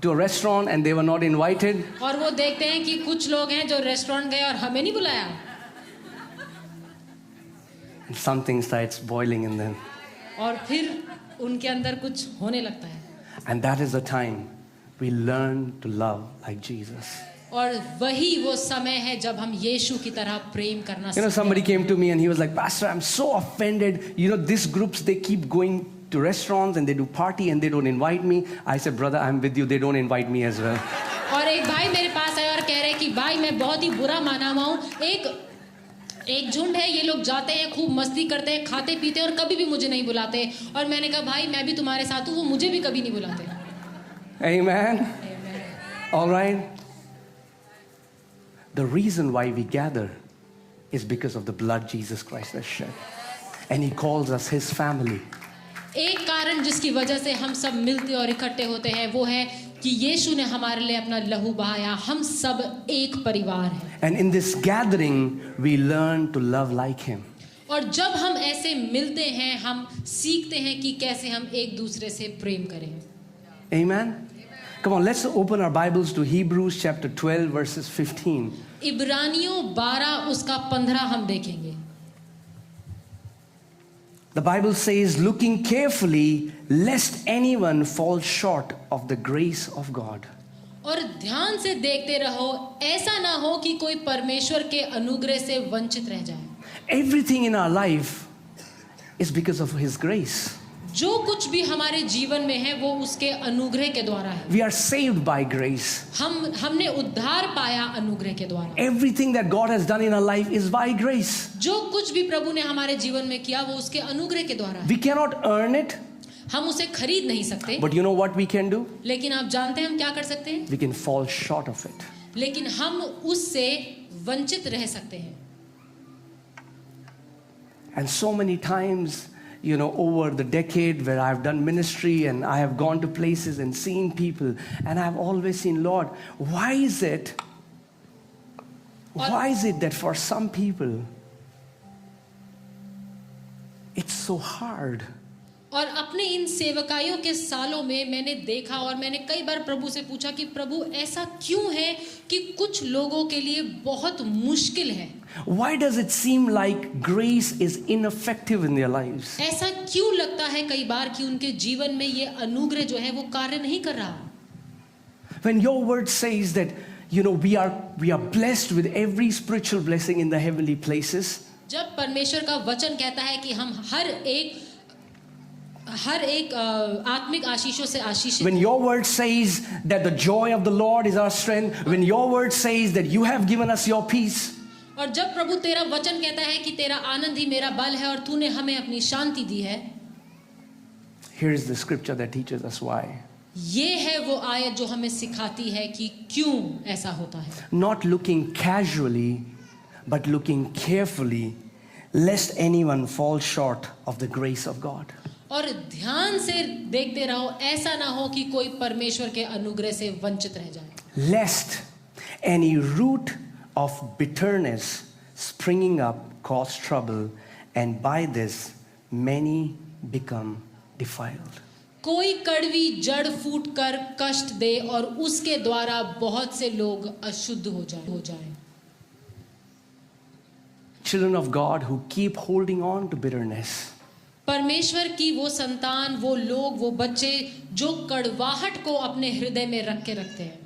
to a restaurant and they were not invited. और वो देखते हैं कि कुछ लोग हैं जो रेस्टोरेंट गए और हमें नहीं बुलाया। And something starts boiling in them. और फिर उनके अंदर कुछ होने लगता है। And that is the time we learn to love like Jesus. और वही वो समय है जब हम यीशु की तरह प्रेम करना You know, somebody came to me and he was like, Pastor, I'm so offended. You know, these groups, they keep going to restaurants and they do party and they don't invite me. I said, brother, I'm with you. They don't invite me as well. और एक भाई मेरे पास आया और कह रहे कि भाई मैं बहुत ही बुरा माना हुआ हूँ, एक झुंड है, ये लोग जाते हैं, खूब मस्ती करते हैं, खाते पीते हैं और कभी भी मुझे नहीं बुलाते। और मैंने कहा भाई मैं भी तुम्हारे साथ हूँ, वो मुझे भी कभी नहीं बुलाते। Amen. All right. The reason why we gather is because of the blood Jesus Christ has shed. And he calls us his family. एक कारण जिसकी वजह से हम सब मिलते और इकट्ठे होते हैं वो है कि यीशु ने हमारे लिए अपना लहू बहाया, हम सब एक परिवार हैं। And in this gathering, we learn to love like him. और जब हम ऐसे मिलते हैं हम सीखते हैं कि कैसे हम एक दूसरे से प्रेम करें। Amen. Come on, let's open our Bibles to Hebrews chapter 12 verses 15. इब्रानियों 12 उसका 15 हम देखेंगे। The Bible says, looking carefully, lest anyone fall short of the grace of God. और ध्यान से देखते रहो, ऐसा ना हो कि कोई परमेश्वर के अनुग्रह से वंचित रह जाए। Everything in our life is because of his grace. जो कुछ भी हमारे जीवन में है वो उसके अनुग्रह के द्वारा है। We are saved by grace. हमने उद्धार पाया अनुग्रह के द्वारा। Everything that God has done in our life is by grace. जो कुछ भी प्रभु ने हमारे जीवन में किया वो उसके अनुग्रह के द्वारा है। We cannot earn it. हम उसे खरीद नहीं सकते। But you know what we can do? लेकिन आप जानते हैं हम क्या कर सकते हैं? We can fall short of it. लेकिन हम उससे वंचित रह सकते हैं। And so many times, you know, over the decade where I've done ministry and I have gone to places and seen people, and I've always seen, Lord, why is it that for some people it's so hard? और अपने इन सेवकाइयों के सालों में मैंने देखा और मैंने कई बार प्रभु से पूछा कि प्रभु ऐसा क्यों है कि कुछ लोगों के लिए बहुत मुश्किल है। Why does it seem like grace is ineffective in their lives? ऐसा क्यों लगता है कई बार कि उनके जीवन में ये अनुग्रह जो है वो कार्य नहीं कर रहा? When your word says that, you know, we are blessed with every spiritual blessing in the heavenly places. जब परमेश्वर का वचन कहता है कि हम हर एक आत्मिक आशीषों से आशीषित। When your word says that the joy of the Lord is our strength, when your word says that you have given us your peace. और जब प्रभु तेरा वचन कहता है कि तेरा आनंद ही मेरा बल है और तूने हमें अपनी शांति दी है। Here is the scripture that teaches us why. ये है वो आयत जो हमें सिखाती है कि क्यों ऐसा होता है। Not looking casually, but looking carefully, lest anyone fall short of the grace of God. और ध्यान से देखते रहो, ऐसा ना हो कि कोई परमेश्वर के अनुग्रह से वंचित रह जाए। Lest any root of bitterness springing up cause trouble, and by this many become defiled. कोई कड़वी जड़ फूट कर कष्ट दे और उसके द्वारा बहुत से लोग अशुद्ध हो जाएं। Children of God who keep holding on to bitterness, परमेश्वर की वो संतान, वो लोग, वो बच्चे जो कड़वाहट को अपने हृदय में रख के रखते हैं,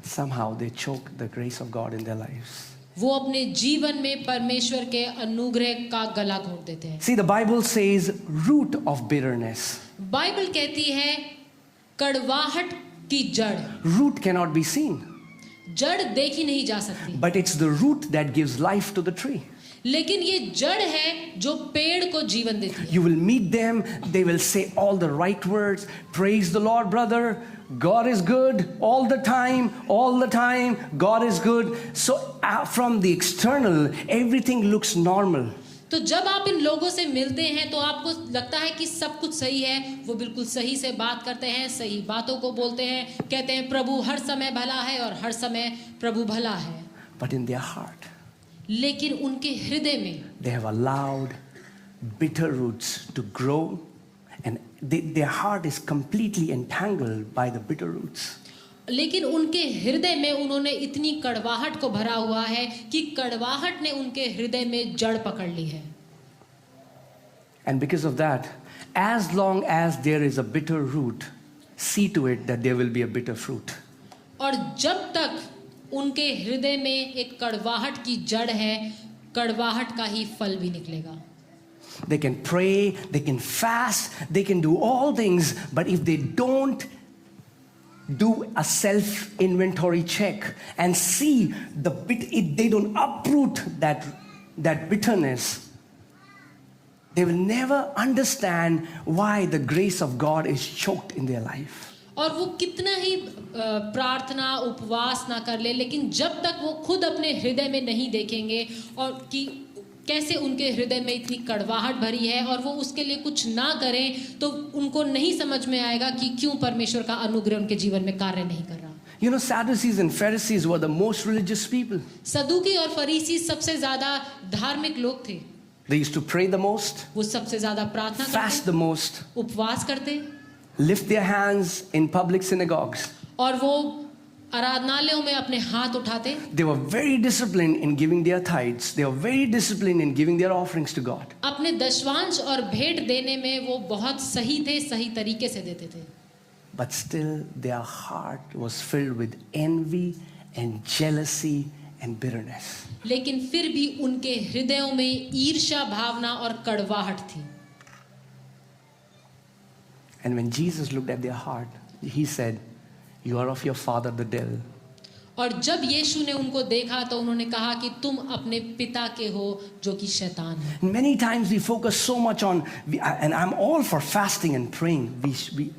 somehow they choke the grace of God in their lives. वो अपने जीवन में परमेश्वर के अनुग्रह का गला घोट देते हैं। See, the Bible says root of bitterness. Bible कहती है कड़वाहट की जड़। Root cannot be seen, जड़ देखी नहीं जा सकती, but it's the root that gives life to the tree. लेकिन ये जड़ है जो पेड़ को जीवन देती है। You will meet them, they will say all the right words. Praise the Lord, brother. God is good all the time, God is good. So from the external, everything looks normal. तो जब आप इन लोगों से मिलते हैं तो आपको लगता है कि सब कुछ सही है, वो बिल्कुल सही से बात करते हैं, सही बातों को बोलते हैं, कहते हैं प्रभु हर समय भला है और हर समय प्रभु भला है। But in their heart, लेकिन उनके हृदय में they have allowed bitter roots to grow, and their heart is completely entangled by the bitter roots. लेकिन उनके हृदय में उन्होंने इतनी कड़वाहट को भरा हुआ है कि कड़वाहट ने उनके हृदय में जड़ पकड़ ली है। And because of that, as long as there is a bitter root, see to it that there will be a bitter fruit. और जब तक उनके हृदय में एक कड़वाहट की जड़ है, कड़वाहट का ही फल भी निकलेगा। They can pray, they can fast, they can do all things, but if they don't do a self-inventory check and see if they don't uproot that bitterness, they will never understand why the grace of God is choked in their life. और वो कितना ही प्रार्थना उपवास ना कर ले, लेकिन जब तक वो खुद अपने हृदय में नहीं देखेंगे और कि कैसे उनके हृदय में इतनी कड़वाहट भरी है और वो उसके लिए कुछ ना करें, तो उनको नहीं समझ में आएगा कि क्यों परमेश्वर का अनुग्रह उनके जीवन में कार्य नहीं कर रहा। You know, Sadducees and Pharisees were the most religious people. सदूकी और फरीसी सबसे ज्यादा धार्मिक लोग थे। They used to pray the most, वो सबसे ज्यादा प्रार्थना fast the करते, most, उपवास करते lift their hands in public synagogues. और वो आराधनालयों में अपने हाथ उठाते। They were very disciplined in giving their tithes. They were very disciplined in giving their offerings to God. अपने दशवांश और भेंट देने में वो बहुत सही थे, सही तरीके से देते थे। But still their heart was filled with envy and jealousy and bitterness. लेकिन फिर भी उनके हृदयों में ईर्ष्या भावना और कड़वाहट थी। And when Jesus looked at their heart, he said, "You are of your father the devil." और जब यीशु ने उनको देखा तो उन्होंने कहा कि तुम अपने पिता के हो जो कि शैतान है। Many times we focus so much on, and I'm all for fasting and praying,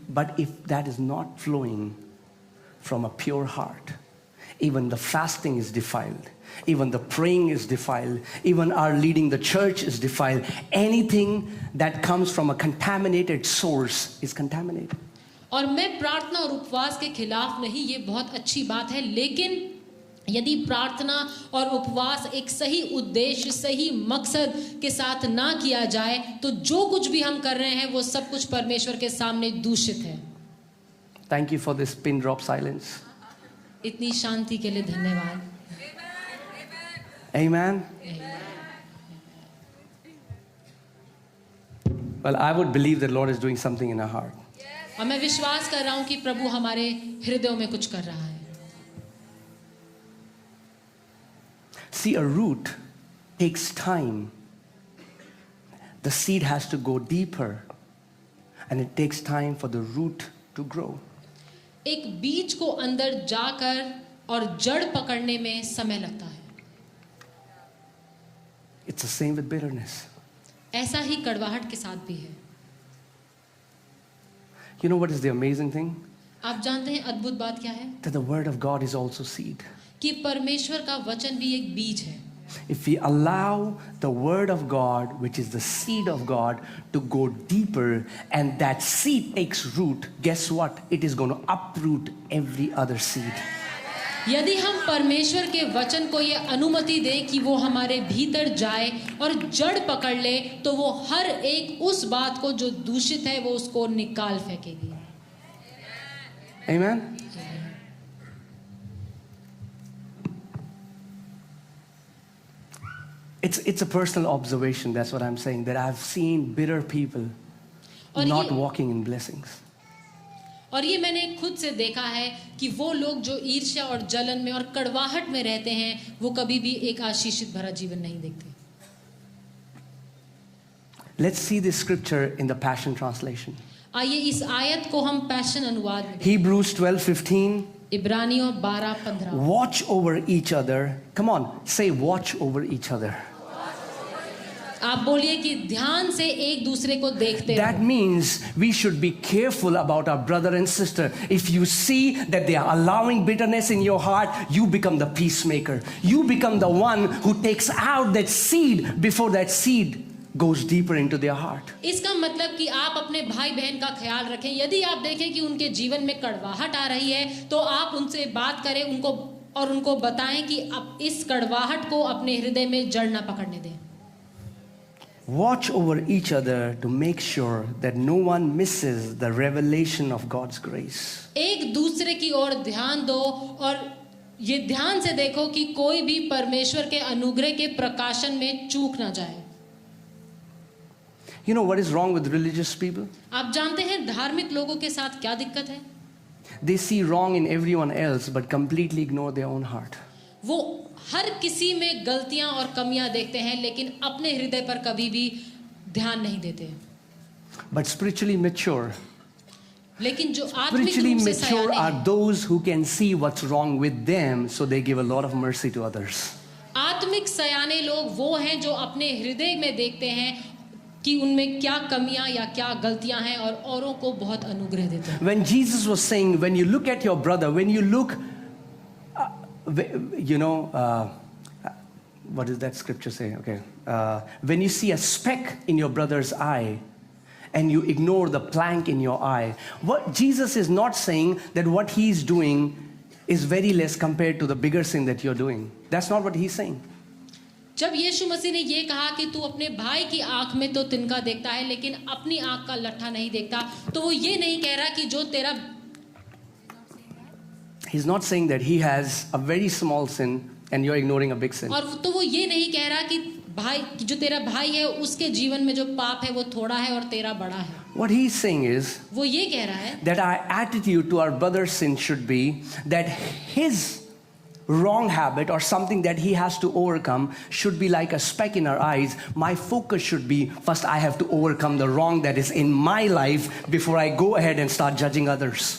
but if that is not flowing from a pure heart, even the fasting is defiled, even the praying is defiled, even our leading the church is defiled. Anything that comes from a contaminated source is contaminated. और मैं प्रार्थना और उपवास के खिलाफ नहीं, ये बहुत अच्छी बात है, लेकिन यदि प्रार्थना और उपवास एक सही उद्देश्य, सही मकसद के साथ ना किया जाए तो जो कुछ भी हम कर रहे हैं वो सब कुछ परमेश्वर के सामने दूषित है। Thank you for this pin drop silence. इतनी शांति के लिए धन्यवाद। Amen. Well, I would believe that Lord is doing something in our heart. और मैं विश्वास कर रहा हूं कि प्रभु हमारे हृदयों में कुछ कर रहा है। See, a root takes time. The seed has to go deeper, and it takes time for the root to grow. एक बीज को अंदर जाकर और जड़ पकड़ने में समय लगता है। It's the same with bitterness. ऐसा ही कड़वाहट के साथ भी है। You know what is the amazing thing? आप जानते हैं अद्भुत बात क्या है? That the word of God is also seed. कि परमेश्वर का वचन भी एक बीज है। If we allow the word of God, which is the seed of God, to go deeper and that seed takes root, guess what? It is going to uproot every other seed. यदि हम परमेश्वर के वचन को ये अनुमति दें कि वो हमारे भीतर जाए और जड़ पकड़ ले, तो वो हर एक उस बात को जो दूषित है वो उसको निकाल फेंकेगी। Amen? It's a personal observation, that's what I'm saying, that I've seen bitter people और not ये- walking in blessings. और ये मैंने खुद से देखा है कि वो लोग जो ईर्ष्या और जलन में और कड़वाहट में रहते हैं, वो कभी भी एक आशीषित भरा जीवन नहीं देखते। Let's see this scripture in the Passion Translation. आइए इस आयत को हम पैशन अनुवाद में देखें। Hebrews 12:15. इब्रानियों 12:15। Watch over each other. Come on, say watch over each other. आप बोलिए कि ध्यान से एक दूसरे को देखते That रहो। means we should be careful about our brother and sister. If you see that they are allowing bitterness in your heart, you become the peacemaker. You become the one who takes out that seed before that seed goes deeper into their heart. इसका मतलब कि आप अपने भाई बहन का ख्याल रखें। यदि आप देखें कि उनके जीवन में कड़वाहट आ रही है, तो आप उनसे बात करें उनको बताएं कि आप इस कड़वाहट को अपने हृदय में जड़ न पकड़ने दें। Watch over each other to make sure that no one misses the revelation of God's grace. एक दूसरे की ओर ध्यान दो और ये ध्यान से देखो कि कोई भी परमेश्वर के अनुग्रह के प्रकाशन में चूक ना जाए। You know what is wrong with religious people? आप जानते हैं धार्मिक लोगों के साथ क्या दिक्कत है? They see wrong in everyone else but completely ignore their own heart. वो हर किसी में गलतियां और कमियां देखते हैं, लेकिन अपने हृदय पर कभी भी ध्यान नहीं देते। But spiritually mature, लेकिन जो आत्मिक spiritually रूप से mature सयाने are हैं, those who can see what's wrong with them, so they give a lot of mercy to others. आत्मिक सयाने लोग वो हैं जो अपने हृदय में देखते हैं कि उनमें क्या कमियां या क्या गलतियां हैं और औरों को बहुत अनुग्रह देते हैं। When Jesus was saying, when you look at your brother, when you look, what does that scripture say? Okay. When you see a speck in your brother's eye and you ignore the plank in your eye, what Jesus is not saying that what he's doing is very less compared to the bigger sin that you're doing. That's not what he's saying. जब यीशु मसीह ने ये कहा कि तू अपने भाई की आंख में तो तिनका देखता है, लेकिन अपनी आंख का लट्ठा नहीं देखता, तो वो ये नहीं कह रहा कि जो तेरा He's not saying that he has a very small sin and you're ignoring a big sin. और तो वो ये नहीं कह रहा कि भाई जो तेरा भाई है उसके जीवन में जो पाप है वो थोड़ा है और तेरा बड़ा है। What he's saying is वो ये कह रहा है that our attitude to our brother's sin should be that his wrong habit or something that he has to overcome should be like a speck in our eyes. My focus should be, first I have to overcome the wrong that is in my life before I go ahead and start judging others.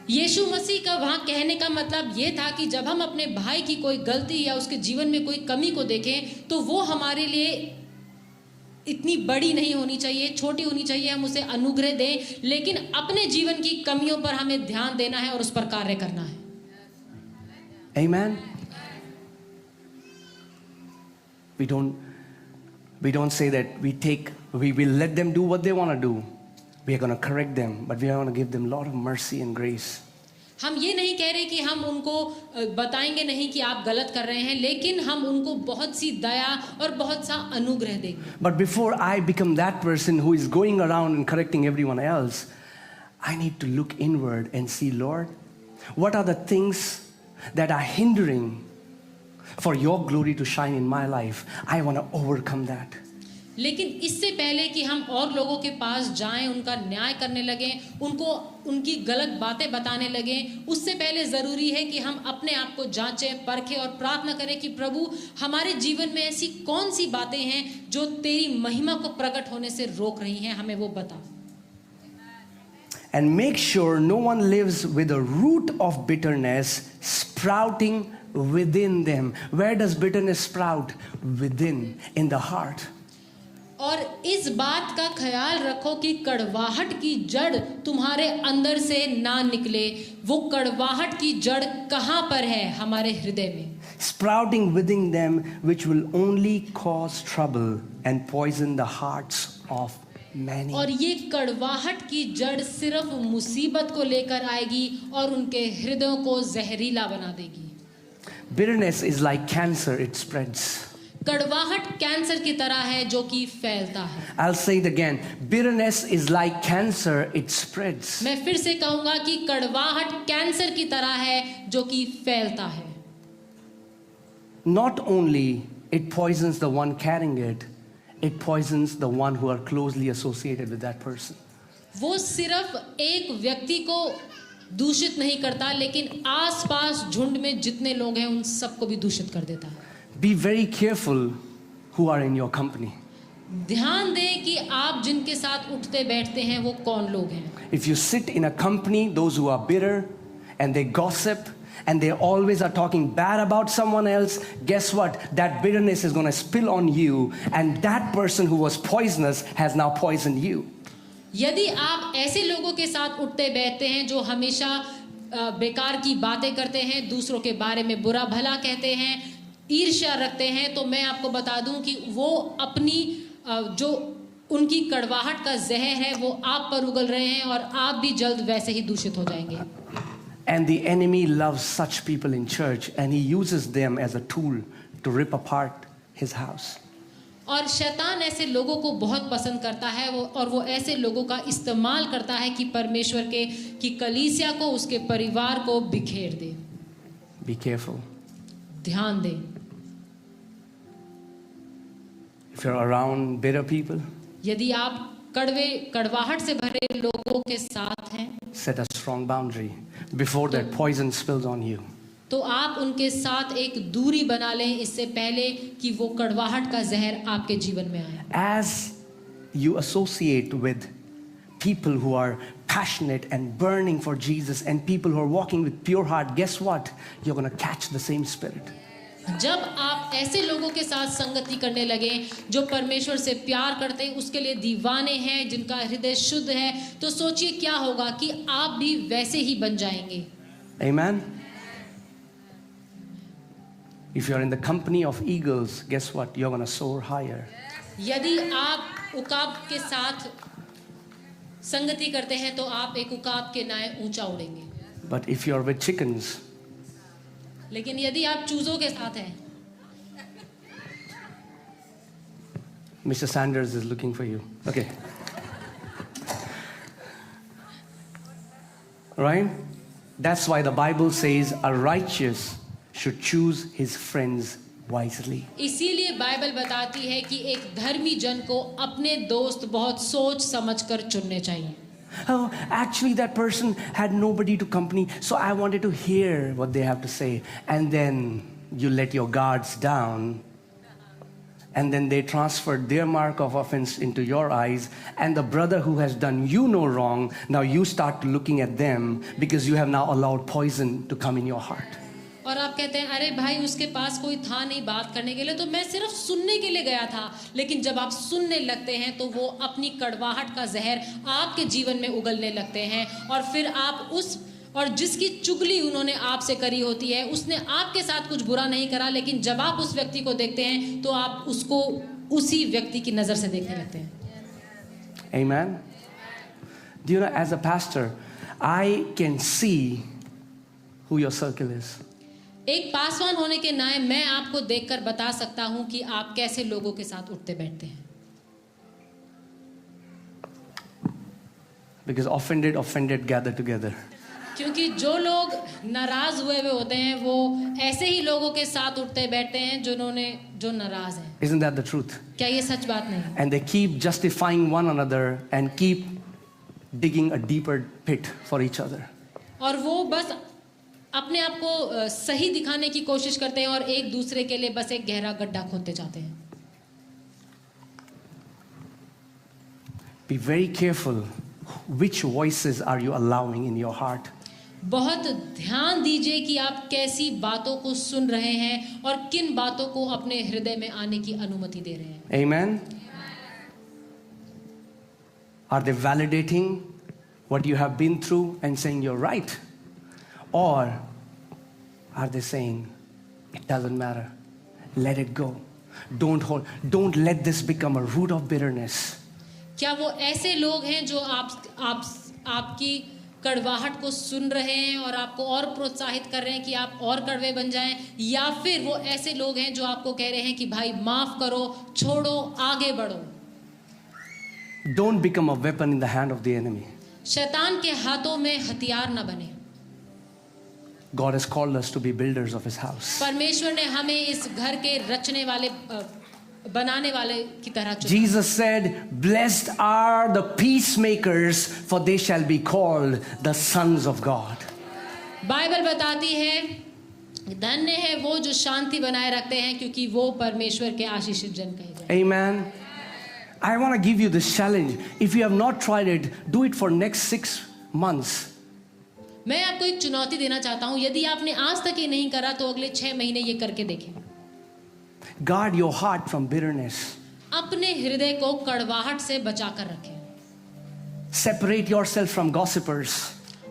यीशु मसीह का वहाँ कहने का मतलब ये था कि जब हम अपने भाई की कोई गलती या उसके जीवन में कोई कमी को देखें, तो वो हमारे लिए इतनी बड़ी नहीं होनी चाहिए, छोटी होनी चाहिए, हम उसे अनुग्रह दें, लेकिन अपने जीवन की कमियों पर हमें ध्यान देना है और उस पर कार्य करना है। Amen. We don't say that we will let them do what they want to do. We are going to correct them, but we are going to give them a lot of mercy and grace. हम ये नहीं कह रहे कि हम उनको बताएंगे नहीं कि आप गलत कर रहे हैं, लेकिन हम उनको बहुत सी दया और बहुत सा अनुग्रह देंगे। But before I become that person who is going around and correcting everyone else, I need to look inward and see, Lord, what are the things that are hindering for your glory to shine in my life? I want to overcome that. लेकिन इससे पहले कि हम और लोगों के पास जाएं, उनका न्याय करने लगें, उनको उनकी गलत बातें बताने लगें, उससे पहले ज़रूरी है कि हम अपने आप को जांचें, परखें और प्रार्थना करें कि प्रभु हमारे जीवन में ऐसी कौन सी बातें हैं जो तेरी महिमा को प्रकट होने से रोक रही हैं, हमें वो बता। And make sure no one lives with a root of bitterness sprouting within them. Where does bitterness sprout? Within, in the heart. और इस बात का ख्याल रखो कि कड़वाहट की जड़ तुम्हारे अंदर से ना निकले। वो कड़वाहट की जड़ कहाँ पर है? हमारे हृदय में। Sprouting within them, which will only cause trouble and poison the hearts of many. और ये कड़वाहट की जड़ सिर्फ मुसीबत को लेकर आएगी और उनके हृदयों को जहरीला बना देगी। Bitterness is like cancer, it spreads. कड़वाहट कैंसर की तरह है जो कि फैलता है। I'll say it again. Bitterness is like cancer, it spreads. मैं फिर से कहूंगा कि कड़वाहट कैंसर की तरह है जो कि फैलता है। Not only it poisons the one carrying it, it poisons the one who are closely associated with that person. वो सिर्फ एक व्यक्ति को दूषित नहीं करता, लेकिन आसपास झुंड में जितने लोग हैं उन सबको भी दूषित कर देता है। Be very careful who are in your company. ध्यान दें कि आप जिनके साथ उठते बैठते हैं वो कौन लोग हैं। If you sit in a company, those who are bitter and they gossip and they always are talking bad about someone else, guess what? That bitterness is going to spill on you, and that person who was poisonous has now poisoned you. यदि आप ऐसे लोगों के साथ उठते बैठते हैं जो हमेशा बेकार की बातें करते हैं, दूसरों के बारे में बुरा भला कहते हैं, ईर्ष्या रखते हैं, तो मैं आपको बता दूं कि वो अपनी जो उनकी कड़वाहट का जहर है वो आप पर उगल रहे हैं और आप भी जल्द वैसे ही दूषित हो जाएंगे। And the enemy loves such people in church, and he uses them as a tool to rip apart his house. और शैतान ऐसे लोगों को बहुत पसंद करता है और वो ऐसे लोगों का इस्तेमाल करता है कि परमेश्वर की कलीसिया को, उसके परिवार को बिखेर दे। Be careful. ध्यान दें। If you're around bitter people, यदि आप कड़वाहट से भरे लोगों के साथ हैं, set a strong boundary before that poison spills on you. तो आप उनके साथ एक दूरी बना लें इससे पहले कि वो कड़वाहट का जहर आपके जीवन में आए। As you associate with people who are passionate and burning for Jesus and people who are walking with pure heart, guess what? You're going to catch the same spirit. जब आप ऐसे लोगों के साथ संगति करने लगे जो परमेश्वर से प्यार करते हैं, उसके लिए दीवाने हैं, जिनका हृदय शुद्ध है, तो सोचिए क्या होगा कि आप भी वैसे ही बन जाएंगे। Amen? If you're in the company of eagles, guess what? You're going to soar higher. यदि आप उकाब के साथ संगति करते हैं तो आप एक उकाब के नाए ऊंचा उड़ेंगे। But if you're with chickens, लेकिन यदि आप चूजों के साथ हैं, Mr. Sanders is looking for you. Okay. Right? That's why the Bible says a righteous should choose his friends wisely. इसीलिए बाइबल बताती है कि एक धर्मी जन को अपने दोस्त बहुत सोच समझकर चुनने चाहिए। Oh, actually that person had nobody to accompany, so I wanted to hear what they have to say. And then you let your guards down, and then they transferred their mark of offense into your eyes, and the brother who has done you no wrong, now you start looking at them because you have now allowed poison to come in your heart. और आप कहते हैं अरे भाई उसके पास कोई था नहीं बात करने के लिए, तो मैं सिर्फ सुनने के लिए गया था। लेकिन जब आप सुनने लगते हैं तो वो अपनी कड़वाहट का जहर आपके जीवन में उगलने लगते हैं, और फिर आप और जिसकी चुगली उन्होंने आपसे करी होती है, उसने आपके साथ कुछ बुरा नहीं करा, लेकिन जब आप उस व्यक्ति को देखते हैं तो आप उसको उसी व्यक्ति की नज़र से देखने लगते हैं। Amen? Do you know, as a pastor, I can see who your circle is. एक पासवान होने के नाते मैं आपको देखकर बता सकता हूं कि आप कैसे लोगों के साथ उठते बैठते हैं। Because offended gather together. क्योंकि जो लोग नाराज हुए होते हैं वो ऐसे ही लोगों के साथ उठते बैठते हैं जो नाराज हैं। Isn't that the truth? क्या ये सच बात नहीं? And they keep justifying one another and keep digging a deeper pit for each other. और वो बस अपने आप को सही दिखाने की कोशिश करते हैं और एक दूसरे के लिए बस एक गहरा गड्ढा खोदते जाते हैं। Be very careful. Which voices are you allowing in your heart? बहुत ध्यान दीजिए कि आप कैसी बातों को सुन रहे हैं और किन बातों को अपने हृदय में आने की अनुमति दे रहे हैं। Amen? Are they validating what you have been through and saying you're right? Or are they saying, it doesn't matter, let it go. Don't let this become a root of bitterness. क्या वो ऐसे लोग हैं जो आपकी कड़वाहट को सुन रहे हैं और आपको और प्रोत्साहित कर रहे हैं कि आप और कड़वे बन जाएं, या फिर वो ऐसे लोग हैं जो आपको कह रहे हैं कि भाई माफ करो, छोड़ो, आगे बढ़ो? Don't become a weapon in the hand of the enemy. शैतान के हाथों में हथियार न बने। God has called us to be builders of His house. परमेश्वर ने हमें इस घर के रचने वाले, बनाने वाले की तरह चुना। Jesus said, "Blessed are the peacemakers, for they shall be called the sons of God." Bible बताती है, धन्य है वो जो शांति बनाए रखते हैं, क्योंकि वो परमेश्वर के आशीषित जन कहे जाएंगे। Amen. I want to give you this challenge. If you have not tried it, do it for next 6 months. मैं आपको एक चुनौती देना चाहता हूं, यदि आपने आज तक ये नहीं करा तो अगले 6 महीने ये करके देखें। Guard your heart from bitterness. अपने हृदय को कड़वाहट से बचा कर रखें। Separate yourself from gossipers.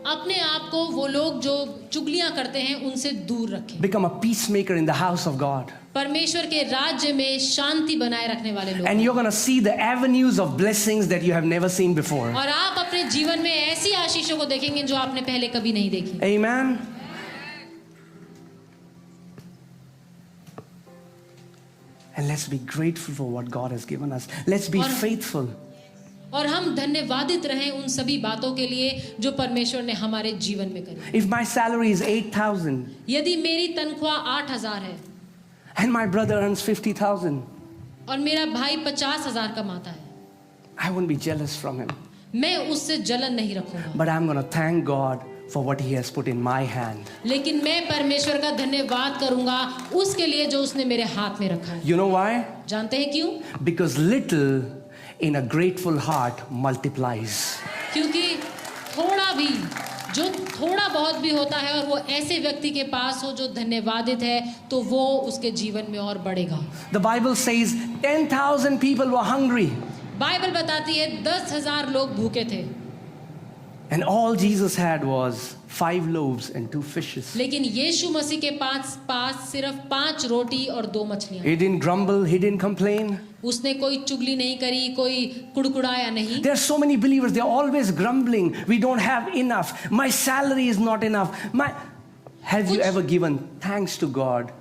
अपने आप को वो लोग जो चुगलियां करते हैं उनसे दूर रखें। Become a peacemaker in the house of God. परमेश्वर के राज्य में शांति बनाए रखने वाले लोग। And you're going to see the avenues of blessings that you have never seen before. और आप अपने जीवन में ऐसी आशीषों को देखेंगे जो आपने पहले कभी नहीं देखी। Amen. And let's be grateful for what God has given us. Let's be faithful. और हम धन्यवादित रहें उन सभी बातों के लिए जो परमेश्वर ने हमारे जीवन में करी। If my salary is 8,000 यदि मेरी तनख्वाह 8,000 है and my brother earns 50,000, और मेरा भाई 50,000 कमाता है, I won't be jealous from him. मैं उससे जलन नहीं रखूंगा, But I'm going to thank God for what He has put in my hand. लेकिन मैं परमेश्वर का धन्यवाद करूंगा उसके लिए जो उसने मेरे हाथ में रखा है। You know why? जानते हैं क्यों? Because little in a grateful heart multiplies. क्योंकि थोड़ा भी, जो थोड़ा बहुत भी होता है और वो ऐसे व्यक्ति के पास हो जो धन्यवादित है, तो वो उसके जीवन में और बढ़ेगा। The Bible says 10,000 people were hungry. Bible बताती है 10,000 लोग भूखे थे, And all Jesus had was 5 loaves and 2 fishes. लेकिन यीशु मसीह के पास सिर्फ 5 रोटी और 2 मछलियां। He didn't grumble, he didn't complain. उसने कोई चुगली नहीं करी, कोई कुड़कुड़ाया नहीं। There are so many believers, they're always grumbling. We don't have enough. My salary is not enough. Have you ever given thanks to God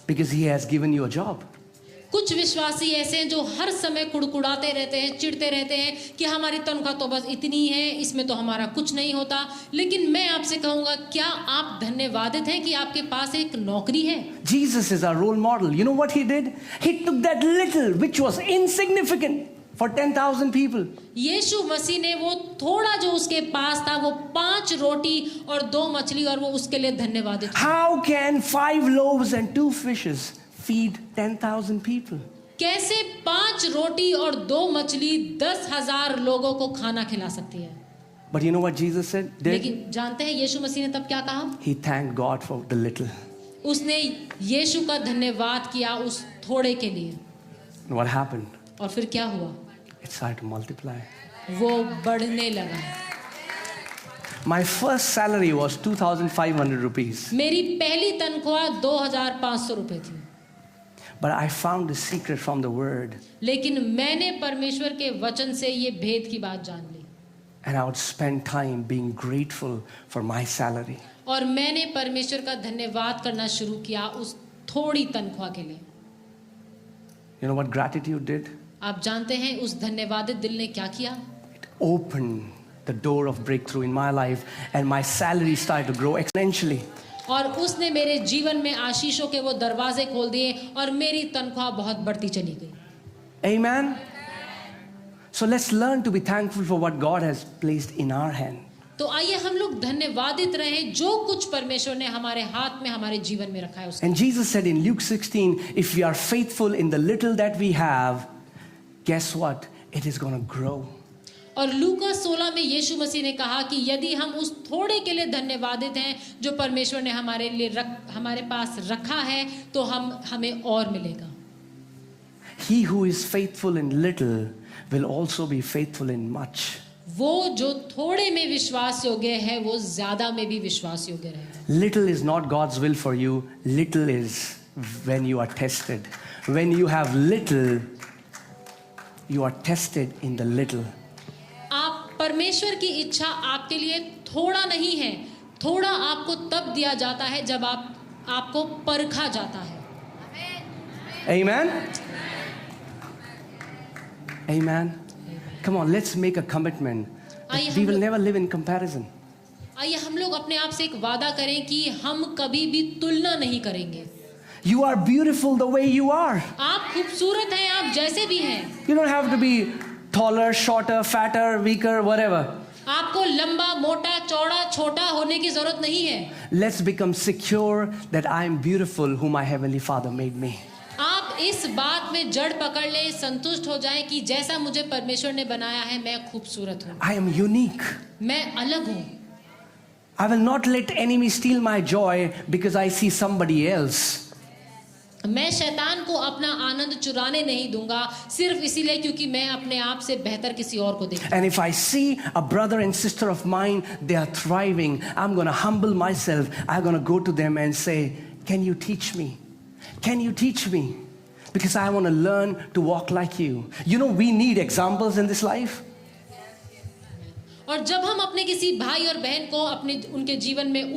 because He has given you a job? कुछ विश्वासी ऐसे हैं जो हर समय कुड़कुड़ाते रहते हैं, चिढ़ते रहते हैं कि हमारी तनख्वाह तो बस इतनी है, इसमें तो हमारा कुछ नहीं होता। लेकिन मैं आपसे कहूंगा, क्या आप धन्यवादित हैं कि आपके पास एक नौकरी है? Jesus is our role model. You know what He did? He took that little which was insignificant for 10,000 people. यीशु मसीह ने वो थोड़ा जो उसके पास था, वो 5 रोटी और 2 मछली, और वो उसके लिए धन्यवादित। How can 5 loaves and 2 fishes feed 10,000 people? कैसे 5 रोटी और 2 मछली 10,000 लोगों को खाना खिला सकती है? But you know what Jesus said? लेकिन जानते हैं यीशु मसीह ने तब क्या कहा? He thanked God for the little. उसने यीशु का धन्यवाद किया उस थोड़े के लिए। And what happened? और फिर क्या हुआ? It started to multiply. वो बढ़ने लगा। My first salary was 2,500 rupees. मेरी पहली तनख्वाह 2,500 रुपए थी, But I found the secret from the word. लेकिन मैंने परमेश्वर के वचन से ये भेद की बात जान ली, And I would spend time being grateful for my salary. और मैंने परमेश्वर का धन्यवाद करना शुरू किया उस थोड़ी तनख्वाह के लिए। You know what gratitude did? आप जानते हैं उस धन्यवादित दिल ने क्या किया? It opened the door of breakthrough in my life, and my salary started to grow exponentially. और उसने मेरे जीवन में आशीषों के वो दरवाजे खोल दिए और मेरी तनख्वाह बहुत बढ़ती चली गई। Amen. So let's learn to be thankful for what God has placed in our hand. तो आइए हम लोग धन्यवादित रहें जो कुछ परमेश्वर ने हमारे हाथ में, हमारे जीवन में रखा है उसको। And Jesus said in Luke 16, if we are faithful in the little that we have, guess what? It is going to grow. और लूका 16 में यीशु मसीह ने कहा कि यदि हम उस थोड़े के लिए धन्यवादित हैं जो परमेश्वर ने हमारे लिए हमारे पास रखा है, तो हमें और मिलेगा। He who is faithful in little will also be faithful in much. वो जो थोड़े में विश्वास योग्य है, वो ज्यादा में भी विश्वास योग्य रहेगा। Little is not God's will for you. Little is when you are tested. When you have little, you are tested in the little. आप परमेश्वर की इच्छा आपके लिए थोड़ा नहीं है, थोड़ा आपको तब दिया जाता है जब आपको परखा जाता है। Amen? Amen? Come on, let's make a commitment that we will never live in comparison. आइए हम लोग अपने आप से एक वादा करें कि हम कभी भी तुलना नहीं करेंगे। You are beautiful the way you are. आप खूबसूरत हैं, आप जैसे भी हैं। You don't have to be taller, shorter, fatter, weaker, whatever. आपको लंबा, मोटा, चौड़ा, छोटा होने की जरूरत नहीं है। Let's become secure that I am beautiful whom my heavenly Father made me. आप इस बात में जड़ पकड़ लें, संतुष्ट हो जाएं कि जैसा मुझे परमेश्वर ने बनाया है मैं खूबसूरत हूँ, I am unique. मैं अलग हूँ। I will not let enemy steal my joy because I see somebody else. मैं शैतान को अपना आनंद चुराने नहीं दूंगा सिर्फ इसीलिए क्योंकि मैं अपने आप से बेहतर किसी और को देखता हूं। And if I see a brother and sister of mine, they are thriving, I'm going to humble myself. I'm going to go to them and say, can you teach me? Can you teach me? Because I want to learn to walk like you. You know, we need examples in this life. और जब हम अपने किसी भाई और बहन को उनके जीवन में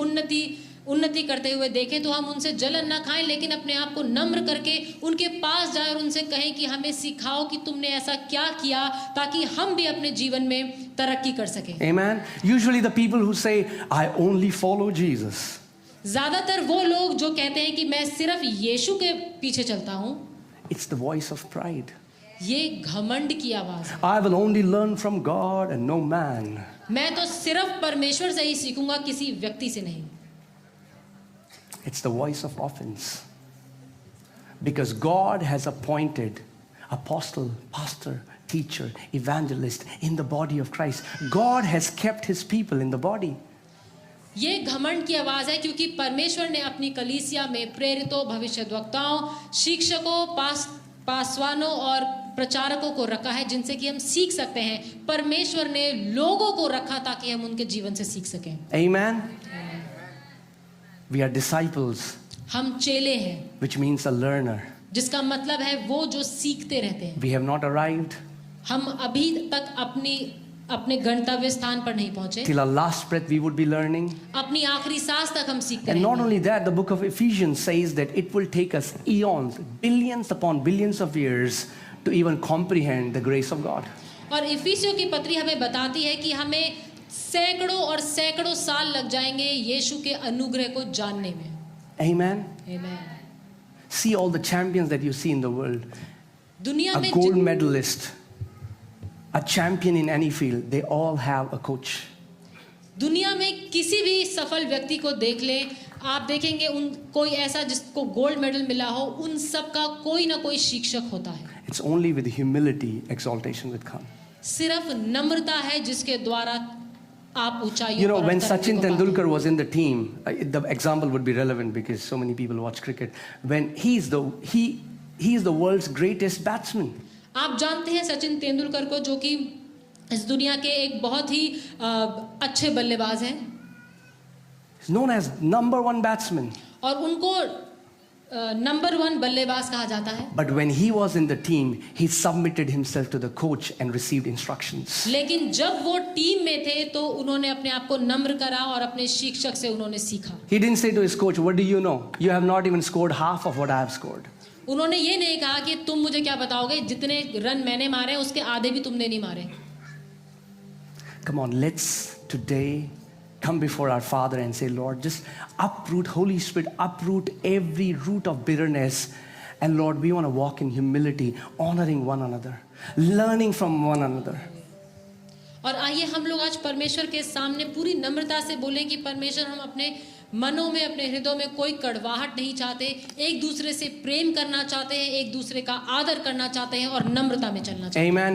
उन्नति करते हुए देखें तो हम उनसे जलन ना खाएं, लेकिन अपने आप को नम्र करके उनके पास जाएं और उनसे कहें कि हमें सिखाओ कि तुमने ऐसा क्या किया ताकि हम भी अपने जीवन में तरक्की कर सकें। Amen. Usually the people who say, I only follow Jesus. ज्यादातर वो लोग जो कहते हैं कि मैं सिर्फ यीशु के पीछे चलता हूँ, It's the voice of pride. ये घमंड की आवाज है। I will only learn from God and no man. मैं तो सिर्फ परमेश्वर से ही सीखूंगा, किसी व्यक्ति से नहीं। It's the voice of offense. Because God has appointed apostle, pastor, teacher, evangelist in the body of Christ. God has kept his people in the body. ये घमंड की आवाज है क्योंकि परमेश्वर ने अपनी कलीसिया में प्रेरितों, भविष्यद्वक्ताओं, शिक्षकों, पासवानों और प्रचारकों को रखा है जिनसे कि हम सीख सकते हैं। परमेश्वर ने लोगों को रखा ताकि हम उनके जीवन से सीख सकें। Amen. We are disciples, हम चेले हैं, which means a learner. जिसका मतलब है वो जो सीखते रहते हैं। We have not arrived. हम अभी तक अपने गंतव्य स्थान पर नहीं पहुंचे। Till our last breath we would be learning. अपनी आखिरी सांस तक हम सीखते And not रहेंगे। only that, the book of Ephesians says that it will take us eons, billions upon billions of years to even comprehend the grace of God. और इफिसियों की पत्री हमें बताती है कि हमें सैकड़ों और सैकड़ों साल लग जाएंगे यीशु के अनुग्रह को जानने में। Amen. Amen. See all the champions that you see in the world. दुनिया A में gold medalist, a champion in any field, they all have a coach. दुनिया में किसी भी सफल व्यक्ति को देख लें, आप देखेंगे कोई ऐसा जिसको गोल्ड मेडल मिला हो, उन सब का कोई ना कोई शिक्षक होता है। It's only with humility exaltation will come. सिर्फ नम्रता है जिसके द्वारा आप ऊंचाइयों You know, पर when तरक्की Sachin को पाते हैं। Tendulkar was in the team, the example would be relevant because so many people watch cricket. When he is the world's greatest batsman. आप जानते हैं सचिन तेंदुलकर को, जो कि इस दुनिया के एक बहुत ही अच्छे बल्लेबाज हैं। He's known as number one batsman. और उनको नंबर 1 बल्लेबाज कहा जाता है। But when he was in the team, he submitted himself to the coach and received instructions. लेकिन जब वो टीम में थे तो उन्होंने अपने आप को नम्र करा और अपने शिक्षक से उन्होंने सीखा। He didn't say to his coach, what do you know? You have not even scored half of what I have scored. उन्होंने ये नहीं कहा कि तुम मुझे क्या बताओगे, जितने रन मैंने मारे उसके आधे भी तुमने नहीं मारे। Come on, let's today come before our Father and say, Lord, just uproot, Holy Spirit, uproot every root of bitterness. And Lord, we want to walk in humility, honoring one another, learning from one another. और आइए हम लोग आज परमेश्वर के सामने पूरी नम्रता से बोलें कि परमेश्वर, हम अपने मनों में, अपने हृदयों में कोई कड़वाहट नहीं चाहते, एक दूसरे से प्रेम करना चाहते हैं, एक दूसरे का आदर करना चाहते हैं और नम्रता में चलना चाहते हैं। Amen.